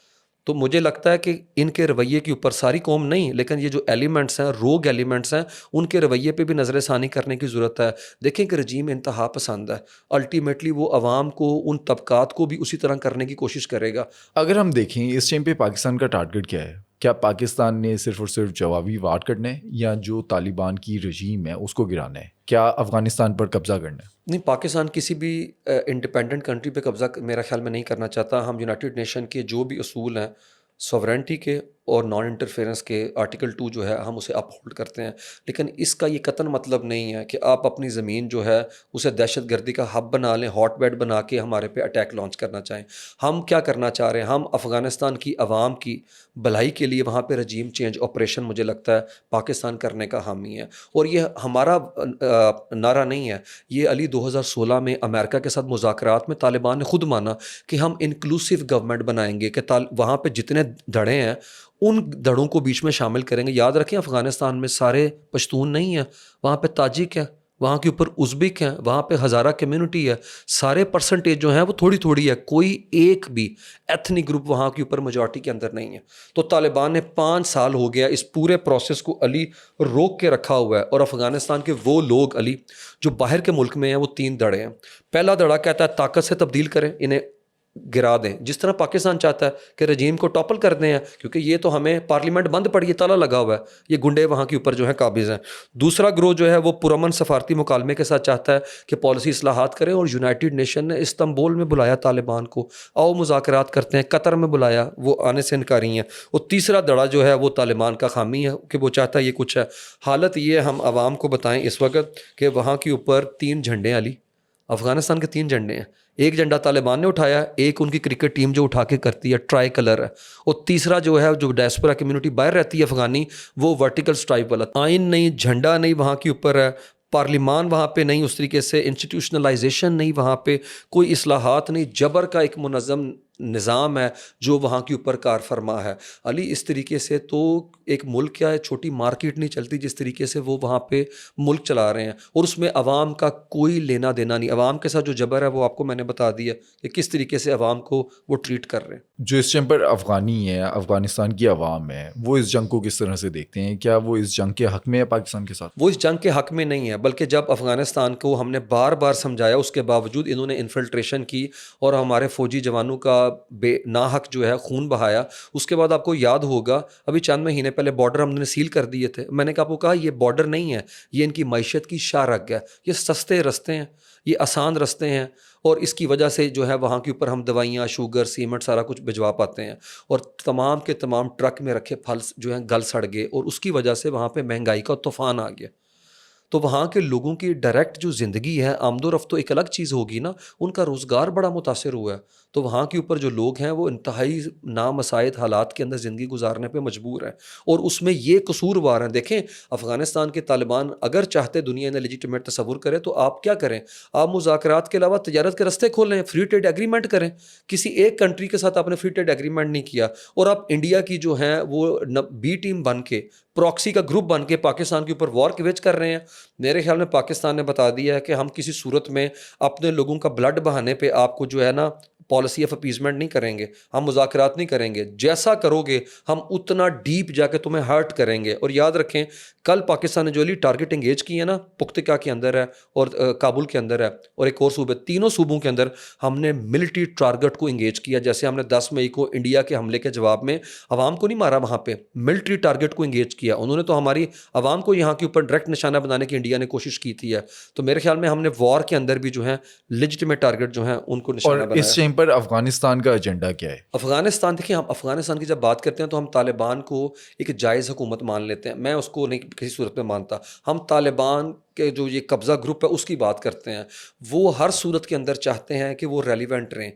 تو مجھے لگتا ہے کہ ان کے رویے کے اوپر ساری قوم نہیں, لیکن یہ جو ایلیمنٹس ہیں, روگ ایلیمنٹس ہیں, ان کے رویے پہ بھی نظر ثانی کرنے کی ضرورت ہے. دیکھیں کہ رجیم انتہا پسند ہے, الٹیمیٹلی وہ عوام کو, ان طبقات کو بھی اسی طرح کرنے کی کوشش کرے گا. اگر ہم دیکھیں اس ٹائم پہ پاکستان کا ٹارگٹ کیا ہے, کیا پاکستان نے صرف اور صرف جوابی وار کرنا ہے, یا جو طالبان کی رجیم ہے اس کو گرانا ہے, کیا افغانستان پر قبضہ کرنا ہے؟ نہیں, پاکستان کسی بھی انڈیپینڈنٹ کنٹری پہ قبضہ میرا خیال میں نہیں کرنا چاہتا. ہم یونائٹڈ نیشن کے جو بھی اصول ہیں سوورنٹی کے اور نان انٹرفیئرنس کے, آرٹیکل 2 جو ہے ہم اسے اپ ہولڈ کرتے ہیں, لیکن اس کا یہ قطعاً مطلب نہیں ہے کہ آپ اپنی زمین جو ہے اسے دہشت گردی کا ہب بنا لیں, ہاٹ بیڈ بنا کے ہمارے پہ اٹیک لانچ کرنا چاہیں. ہم کیا کرنا چاہ رہے ہیں, ہم افغانستان کی عوام کی بھلائی کے لیے وہاں پہ رجیم چینج آپریشن مجھے لگتا ہے پاکستان کرنے کا حامی ہے. اور یہ ہمارا نعرہ نہیں ہے, یہ علی 2016 میں امریکہ کے ساتھ مذاکرات میں طالبان نے خود مانا کہ ہم انکلوسیو گورنمنٹ بنائیں گے, کہ وہاں پہ جتنے دھڑے ہیں ان دھڑوں کو بیچ میں شامل کریں گے. یاد رکھیں افغانستان میں سارے پشتون نہیں ہیں, وہاں پہ تاجک ہیں, وہاں کے اوپر ازبک ہیں, وہاں پہ ہزارہ کمیونٹی ہے. سارے پرسنٹیج جو ہیں وہ تھوڑی تھوڑی ہے, کوئی ایک بھی ایتھنک گروپ وہاں کے اوپر میجورٹی کے اندر نہیں ہے. تو طالبان نے 5 سال ہو گیا اس پورے پروسیس کو علی روک کے رکھا ہوا ہے. اور افغانستان کے وہ لوگ علی جو باہر کے ملک میں ہیں وہ 3 دھڑے ہیں. پہلا دھڑا کہتا ہے طاقت سے تبدیل کریں, انہیں گرا دیں, جس طرح پاکستان چاہتا ہے کہ رجیم کو ٹاپل کر دیں, کیونکہ یہ تو ہمیں پارلیمنٹ بند پڑی ہے, تالا لگا ہوا ہے, یہ گنڈے وہاں کے اوپر جو ہے قابض ہیں. دوسرا گروہ جو ہے وہ پرامن سفارتی مکالمے کے ساتھ چاہتا ہے کہ پالیسی اصلاحات کریں, اور یونائٹڈ نیشن نے استنبول میں بلایا طالبان کو, آؤ مذاکرات کرتے ہیں, قطر میں بلایا, وہ آنے سے انکاری ہیں. اور تیسرا دڑا جو ہے وہ طالبان کا حامی ہے کہ وہ چاہتا ہے یہ کچھ ہے. حالت یہ ہم عوام کو بتائیں اس وقت کہ وہاں کے اوپر 3 جھنڈے علی, افغانستان کے 3 جھنڈے ہیں. ایک جھنڈا طالبان نے اٹھایا, ایک ان کی کرکٹ ٹیم جو اٹھا کے کرتی ہے ٹرائی کلر ہے, اور تیسرا جو ہے جو ڈائسپورا کمیونٹی باہر رہتی ہے افغانی, وہ ورٹیکل سٹرائپ والا. آئین نہیں, جھنڈا نہیں وہاں کے اوپر ہے, پارلیمان وہاں پہ نہیں, اس طریقے سے انسٹیٹیوشنلائزیشن نہیں وہاں پہ, کوئی اصلاحات نہیں, جبر کا ایک منظم نظام ہے جو وہاں کے اوپر کار فرما ہے. علی اس طریقے سے تو ایک ملک کیا ہے, چھوٹی مارکیٹ نہیں چلتی جس طریقے سے وہ وہاں پہ ملک چلا رہے ہیں, اور اس میں عوام کا کوئی لینا دینا نہیں. عوام کے ساتھ جو جبر ہے وہ آپ کو میں نے بتا دیا کہ کس طریقے سے عوام کو وہ ٹریٹ کر رہے ہیں. جو اس ٹائم پر افغانی ہے, افغانستان کی عوام ہے, وہ اس جنگ کو کس طرح سے دیکھتے ہیں؟ کیا وہ اس جنگ کے حق میں ہے پاکستان کے ساتھ؟ وہ اس جنگ کے حق میں نہیں ہے, بلکہ جب افغانستان کو ہم نے بار بار سمجھایا اس کے باوجود انہوں نے انفلٹریشن کی اور ہمارے فوجی جوانوں کا بے ناحق جو ہے خون بہایا. اس کے بعد آپ کو یاد ہوگا ابھی چند مہینے پہلے بارڈر ہم نے سیل کر دیے تھے. میں نے آپ کو کہا یہ بارڈر نہیں ہے, یہ ان کی معیشت کی شارک ہے, یہ سستے رستے ہیں, یہ آسان رستے ہیں, اور اس کی وجہ سے جو ہے وہاں کے اوپر ہم دوائیاں, شوگر, سیمنٹ سارا کچھ بھجوا پاتے ہیں, اور تمام کے تمام ٹرک میں رکھے پھل جو ہیں گل سڑ گئے, اور اس کی وجہ سے وہاں پہ مہنگائی کا طوفان آ گیا. تو وہاں کے لوگوں کی ڈائریکٹ جو زندگی ہے, آمد و رفت تو ایک الگ چیز ہوگی نا, ان کا روزگار بڑا متاثر ہوا ہے. تو وہاں کے اوپر جو لوگ ہیں وہ انتہائی نامساعد حالات کے اندر زندگی گزارنے پہ مجبور ہیں, اور اس میں یہ قصوروار ہیں. دیکھیں افغانستان کے طالبان اگر چاہتے دنیا نے لیجیٹمیٹ تصور کرے تو آپ کیا کریں, آپ مذاکرات کے علاوہ تجارت کے رستے کھولیں, فری ٹریڈ ایگریمنٹ کریں. کسی ایک کنٹری کے ساتھ آپ نے فری ٹریڈ ایگریمنٹ نہیں کیا, اور آپ انڈیا کی جو ہیں وہ بی ٹیم بن کے, پراکسی کا گروپ بن کے پاکستان کے اوپر وار ویج کر رہے ہیں. میرے خیال میں پاکستان نے بتا دیا ہے کہ ہم کسی صورت میں اپنے لوگوں کا بلڈ بہانے پہ آپ کو جو ہے نا پالیسی آف اپیزمنٹ نہیں کریں گے, ہم مذاکرات نہیں کریں گے. جیسا کرو گے ہم اتنا ڈیپ جا کے تمہیں ہرٹ کریں گے. اور یاد رکھیں کل پاکستان نے جو ٹارگٹ انگیج کی ہے نا, پختکا کے اندر ہے اور کابل کے اندر ہے اور ایک اور صوبے, تینوں صوبوں کے اندر ہم نے ملٹری ٹارگٹ کو انگیج کیا. جیسے ہم نے 10 مئی کو انڈیا کے حملے کے جواب میں عوام کو نہیں مارا, وہاں پہ ملٹری ٹارگٹ کو انگیج کیا. انہوں نے تو ہماری عوام کو یہاں کے اوپر ڈائریکٹ نشانہ بنانے کی انڈیا نے کوشش کی تھی ہے. تو میرے خیال میں ہم نے وار کے اندر بھی جو ہے لیجٹمیٹ ٹارگٹ جو ہیں ان کو نشانہ اور بنایا. اس ٹائم پر افغانستان کا ایجنڈا کیا ہے؟ افغانستان, دیکھیں ہم افغانستان کی جب بات کرتے ہیں تو ہم طالبان کو ایک جائز حکومت مان لیتے ہیں. میں اس کو نہیں کسی صورت میں مانتا. ہم طالبان کے جو یہ قبضہ گروپ ہے اس کی بات کرتے ہیں. وہ ہر صورت کے اندر چاہتے ہیں کہ وہ ریلیونٹ رہیں.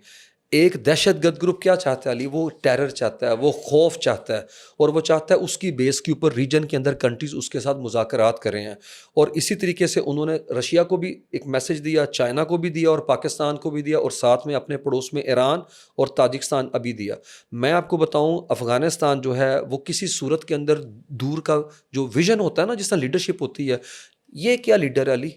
ایک دہشت گرد گروپ کیا چاہتا ہے علی, وہ ٹیرر چاہتا ہے, وہ خوف چاہتا ہے, اور وہ چاہتا ہے اس کی بیس کے اوپر ریجن کے اندر کنٹریز اس کے ساتھ مذاکرات کریں ہیں. اور اسی طریقے سے انہوں نے رشیا کو بھی ایک میسج دیا, چائنا کو بھی دیا, اور پاکستان کو بھی دیا, اور ساتھ میں اپنے پڑوس میں ایران اور تاجکستان ابھی دیا. میں آپ کو بتاؤں افغانستان جو ہے وہ کسی صورت کے اندر دور کا جو ویژن ہوتا ہے نا, جس طرح لیڈرشپ ہوتی ہے, یہ کیا لیڈر ہے علی؟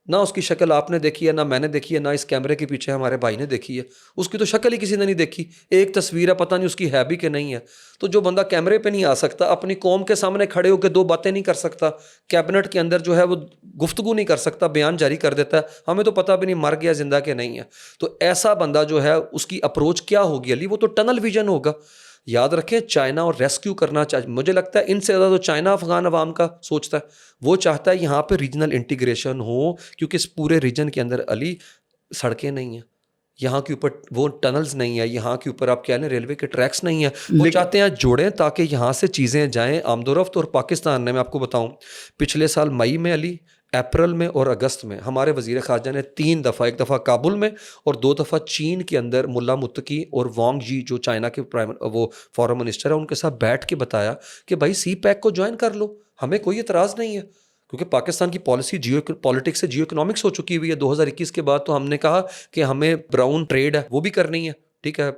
نہ اس کی شکل آپ نے دیکھی ہے, نہ میں نے دیکھی ہے, نہ اس کیمرے کے پیچھے ہمارے بھائی نے دیکھی ہے. اس کی تو شکل ہی کسی نے نہیں دیکھی. ایک تصویر ہے, پتہ نہیں اس کی ہے بھی کہ نہیں ہے. تو جو بندہ کیمرے پہ نہیں آ سکتا, اپنی قوم کے سامنے کھڑے ہو کے 2 باتیں نہیں کر سکتا, کیبنٹ کے اندر جو ہے وہ گفتگو نہیں کر سکتا, بیان جاری کر دیتا ہے, ہمیں تو پتہ بھی نہیں مر گیا زندہ کہ نہیں ہے. تو ایسا بندہ جو ہے اس کی اپروچ کیا ہوگی علی؟ وہ تو ٹنل ویژن ہوگا. یاد رکھیں چائنا اور ریسکیو کرنا چاہیے, مجھے لگتا ہے ان سے زیادہ تو چائنا افغان عوام کا سوچتا ہے. وہ چاہتا ہے یہاں پہ ریجنل انٹیگریشن ہو, کیونکہ اس پورے ریجن کے اندر علی سڑکیں نہیں ہیں, یہاں کے اوپر وہ ٹنلز نہیں ہیں, یہاں کے اوپر آپ کہہ لیں ریلوے کے ٹریکس نہیں ہیں. وہ چاہتے ہیں جوڑیں تاکہ یہاں سے چیزیں جائیں آمد و رفت. اور پاکستان نے, میں آپ کو بتاؤں, پچھلے سال مئی میں علی, اپریل میں اور اگست میں ہمارے وزیر خارجہ نے 3 دفعہ, ایک دفعہ کابل میں اور 2 دفعہ چین کے اندر ملا متقی اور وانگ جی جو چائنا کے وہ فارن منسٹر ہے, ان کے ساتھ بیٹھ کے بتایا کہ بھائی سی پیک کو جوائن کر لو, ہمیں کوئی اعتراض نہیں ہے. کیونکہ پاکستان کی پالیسی پالیٹکس سے جیو اکنامکس ہو چکی ہوئی ہے 2021 کے بعد. تو ہم نے کہا کہ ہمیں براؤن ٹریڈ ہے وہ بھی کرنی ہے, ٹھیک ہے,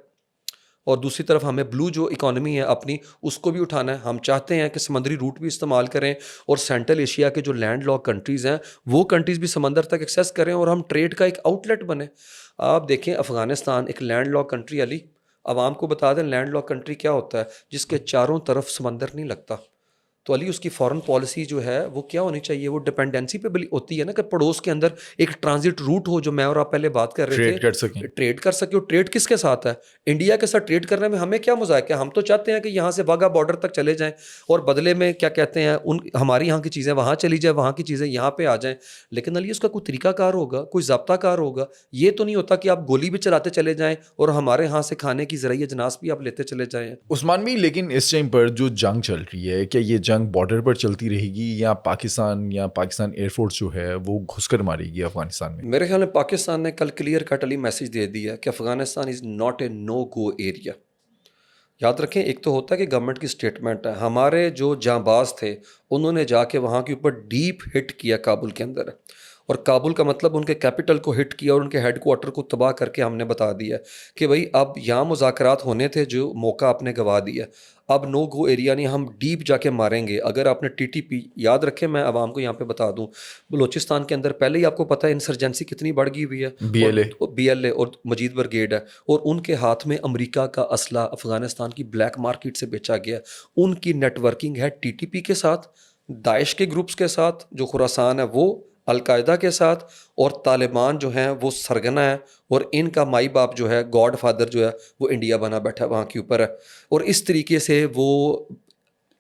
اور دوسری طرف ہمیں بلو جو اکانومی ہے اپنی اس کو بھی اٹھانا ہے. ہم چاہتے ہیں کہ سمندری روٹ بھی استعمال کریں, اور سینٹرل ایشیا کے جو لینڈ لاک کنٹریز ہیں وہ کنٹریز بھی سمندر تک ایکسیس کریں, اور ہم ٹریڈ کا ایک آؤٹ لیٹ بنے. آپ دیکھیں افغانستان ایک لینڈ لاک کنٹری, علی عوام کو بتا دیں لینڈ لاک کنٹری کیا ہوتا ہے, جس کے چاروں طرف سمندر نہیں لگتا. تو علی اس کی فارن پالیسی جو ہے وہ کیا ہونی چاہیے, وہ ڈپینڈنسی پہ ہوتی ہے نا, کہ پڑوس کے اندر ایک ٹرانزٹ روٹ ہو, جو میں اور آپ پہلے بات کر رہے تھے, ٹریڈ کر سکے. اور ٹریڈ کس کے ساتھ ہے؟ انڈیا کے ساتھ ٹریڈ کرنے میں ہمیں کیا مذاق ہے؟ ہم تو چاہتے ہیں کہ یہاں سے واگا بارڈر تک چلے جائیں, اور بدلے میں کیا کہتے ہیں ہماری یہاں کی چیزیں وہاں چلی جائیں, وہاں کی چیزیں یہاں پہ آ جائیں. لیکن علی اس کا کوئی طریقہ کار ہوگا, کوئی ضابطہ کار ہوگا. یہ تو نہیں ہوتا کہ آپ گولی بھی چلاتے چلے جائیں اور ہمارے یہاں سے کھانے کی ذرائع اجناس بھی آپ لیتے چلے جائیں. عثمان بھی, لیکن اس ٹائم پر جو جنگ چل رہی ہے, کیا یہ جنگ بارڈر پر چلتی رہے گی, یا پاکستان ایئر فورس جو ہے وہ گھس کر مارے گی افغانستان میں؟ میرے خیال میں پاکستان نے کل کلیئر کٹ علی میسج دے دیا کہ Afghanistan is not a no go area. یاد رکھیں ایک تو ہوتا ہے کہ گورنمنٹ کی سٹیٹمنٹ ہے, ہمارے جو جانباز تھے انہوں نے جا کے وہاں کے اوپر ڈیپ ہٹ کیا کابل کے اندر, اور کابل کا مطلب ان کے کیپٹل کو ہٹ کیا اور ان کے ہیڈ کوارٹر کو تباہ کر کے ہم نے بتا دیا کہ بھائی اب یہاں مذاکرات ہونے تھے, جو موقع آپ نے گوا دیا, اب نو گو ایریا نہیں, ہم ڈیپ جا کے ماریں گے. اگر آپ نے ٹی ٹی پی یاد رکھے, میں عوام کو یہاں پہ بتا دوں, بلوچستان کے اندر پہلے ہی آپ کو پتہ ہے انسرجنسی کتنی بڑھ گئی ہوئی ہے, بی ایل اے اور مجید برگیڈ ہے, اور ان کے ہاتھ میں امریکہ کا اسلحہ افغانستان کی بلیک مارکیٹ سے بیچا گیا. ان کی نیٹ ورکنگ ہے ٹی ٹی پی کے ساتھ, داعش کے گروپس کے ساتھ, جو خراسان ہے وہ القاعدہ کے ساتھ، اور طالبان جو ہیں وہ سرگنا ہے، اور ان کا مائی باپ جو ہے گاڈ فادر جو ہے وہ انڈیا بنا بیٹھا وہاں کے اوپر ہے. اور اس طریقے سے وہ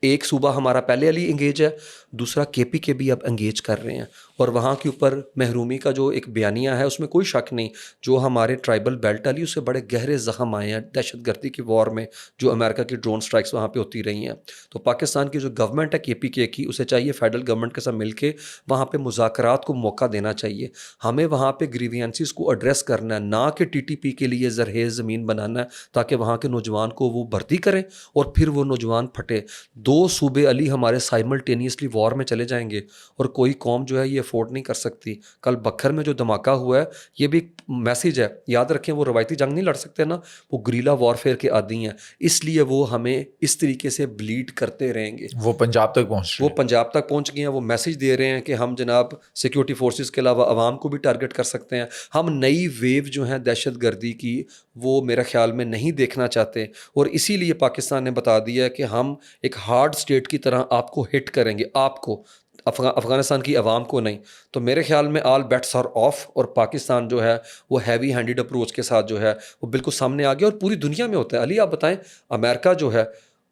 ایک صوبہ ہمارا پہلے علی انگیج ہے، دوسرا کے پی کے بھی اب انگیج کر رہے ہیں. اور وہاں کے اوپر محرومی کا جو ایک بیانیہ ہے اس میں کوئی شک نہیں، جو ہمارے ٹرائبل بیلٹ علی اس سے بڑے گہرے زخم آئے ہیں دہشت گردی کی وار میں، جو امریکہ کی ڈرون سٹرائکس وہاں پہ ہوتی رہی ہیں. تو پاکستان کی جو گورنمنٹ ہے کے پی کے کی، اسے چاہیے فیڈرل گورنمنٹ کے ساتھ مل کے وہاں پہ مذاکرات کو موقع دینا چاہیے. ہمیں وہاں پہ گریوینسز کو ایڈریس کرنا ہے، نہ کہ ٹی ٹی پی کے لیے زرخیز زمین بنانا ہے تاکہ وہاں کے نوجوان کو وہ بھرتی کریں اور پھر وہ نوجوان پھٹے. دو صوبے علی ہمارے سائملٹینیسلی وار میں چلے جائیں گے اور کوئی قوم جو ہے یہ افورڈ نہیں کر سکتی. کل بکھر میں جو دھماکہ ہوا ہے یہ بھی ایک میسیج ہے. یاد رکھیں وہ روایتی جنگ نہیں لڑ سکتے نا، وہ گریلا وارفیئر کے عادی ہیں، اس لیے وہ ہمیں اس طریقے سے بلیڈ کرتے رہیں گے. وہ پنجاب تک پہنچ وہ رہے پنجاب تک پہنچ گئے ہیں، وہ میسیج دے رہے ہیں کہ ہم جناب سیکیورٹی فورسز کے علاوہ عوام کو بھی ٹارگٹ کر سکتے ہیں. ہم نئی ویو جو ہیں دہشت گردی کی وہ میرے خیال میں نہیں دیکھنا چاہتے، اور اسی لیے پاکستان نے بتا دیا ہے کہ ہم ایک ہارڈ اسٹیٹ کی طرح آپ کو ہٹ کریں گے، آپ کو، افغانستان کی عوام کو نہیں. تو میرے خیال میں آل بیٹس آر آف، اور پاکستان جو ہے وہ ہیوی ہینڈیڈ اپروچ کے ساتھ جو ہے وہ بالکل سامنے آ گیا، اور پوری دنیا میں ہوتا ہے. علی آپ بتائیں امریکہ جو ہے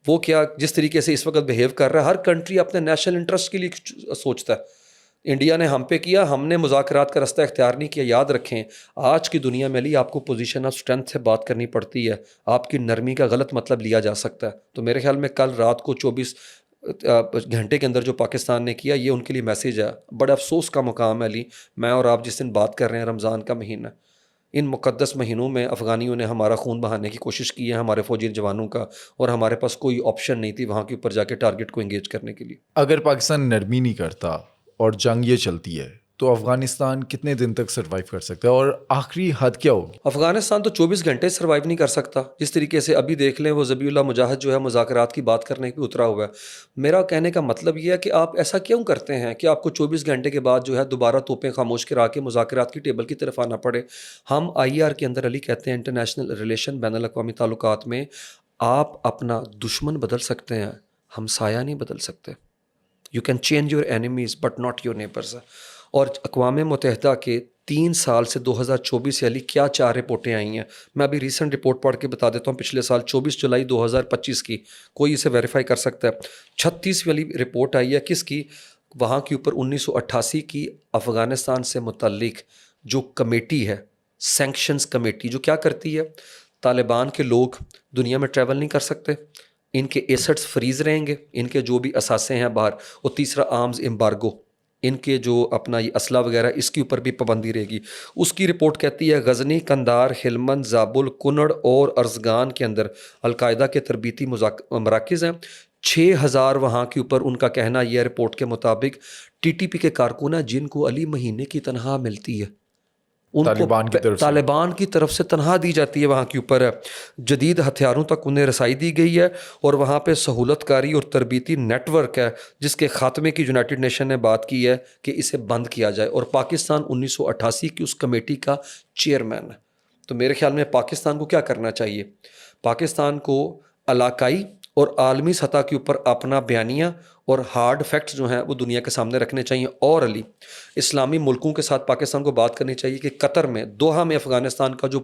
وہ کیا جس طریقے سے اس وقت بیہیو کر رہا ہے، ہر کنٹری اپنے نیشنل انٹرسٹ کے لیے سوچتا ہے. انڈیا نے ہم پہ کیا، ہم نے مذاکرات کا رستہ اختیار نہیں کیا. یاد رکھیں آج کی دنیا میں علی آپ کو پوزیشن آف اسٹرینتھ سے بات کرنی پڑتی ہے، آپ کی نرمی کا غلط مطلب لیا جا سکتا ہے. تو میرے خیال میں کل رات کو 24 گھنٹے کے اندر جو پاکستان نے کیا یہ ان کے لیے میسیج ہے. بڑا افسوس کا مقام ہے علی، میں اور آپ جس دن بات کر رہے ہیں رمضان کا مہینہ، ان مقدس مہینوں میں افغانیوں نے ہمارا خون بہانے کی کوشش کی ہے، ہمارے فوجی جوانوں کا، اور ہمارے پاس کوئی آپشن نہیں تھی وہاں کے اوپر جا کے ٹارگٹ کو انگیج کرنے کے لیے. اگر پاکستان نرمی نہیں کرتا اور جنگ یہ چلتی ہے تو افغانستان کتنے دن تک سروائیو کر سکتا ہے اور آخری حد کیا ہوگی؟ افغانستان تو 24 گھنٹے سروائیو نہیں کر سکتا. جس طریقے سے ابھی دیکھ لیں وہ ذبیح اللہ مجاہد جو ہے مذاکرات کی بات کرنے پہ اترا ہوا ہے. میرا کہنے کا مطلب یہ ہے کہ آپ ایسا کیوں کرتے ہیں کہ آپ کو 24 گھنٹے کے بعد جو ہے دوبارہ توپیں خاموش کرا کے مذاکرات کی ٹیبل کی طرف آنا پڑے. ہم آئی آر کے اندر علی کہتے ہیں انٹرنیشنل ریلیشن، بین الاقوامی تعلقات میں آپ اپنا دشمن بدل سکتے ہیں، ہمسایہ نہیں بدل سکتے. You can change your enemies but not your neighbours. اور اقوام متحدہ کے 3 سال سے 2024 سے علی کیا 4 رپورٹیں آئی ہیں. میں ابھی ریسنٹ رپورٹ پڑھ کے بتا دیتا ہوں، پچھلے سال 24 جولائی 2025 کی، کوئی اسے ویریفائی کر سکتا ہے. 36 والی رپورٹ آئی ہے کس کی؟ وہاں کے اوپر 1988 کی افغانستان سے متعلق جو کمیٹی ہے، سینکشنز کمیٹی، جو کیا کرتی ہے، طالبان کے لوگ دنیا میں ٹریول نہیں کر سکتے، ان کے ایسٹس فریز رہیں گے، ان کے جو بھی اثاثے ہیں باہر، اور تیسرا آرمز امبارگو، ان کے جو اپنا یہ اسلحہ وغیرہ اس کے اوپر بھی پابندی رہے گی. اس کی رپورٹ کہتی ہے غزنی، قندھار، ہلمند، زابل، کنڑ اور ارزگان کے اندر القاعدہ کے تربیتی مراکز ہیں. 6000 وہاں کے اوپر ان کا کہنا یہ رپورٹ کے مطابق ٹی ٹی پی کے کارکن ہیں جن کو علی مہینے کی تنخواہ ملتی ہے، ان کو طالبان کی طرف سے تنخواہ دی جاتی ہے. وہاں کے اوپر جدید ہتھیاروں تک انہیں رسائی دی گئی ہے، اور وہاں پہ سہولت کاری اور تربیتی نیٹ ورک ہے جس کے خاتمے کی یونائٹڈ نیشن نے بات کی ہے کہ اسے بند کیا جائے. اور پاکستان 1988 کی اس کمیٹی کا چیئرمین ہے. تو میرے خیال میں پاکستان کو کیا کرنا چاہیے؟ پاکستان کو علاقائی اور عالمی سطح کے اوپر اپنا بیانیہ اور ہارڈ فیکٹس جو ہیں وہ دنیا کے سامنے رکھنے چاہیے. اور علی اسلامی ملکوں کے ساتھ پاکستان کو بات کرنی چاہیے کہ قطر میں، دوحہ میں افغانستان کا جو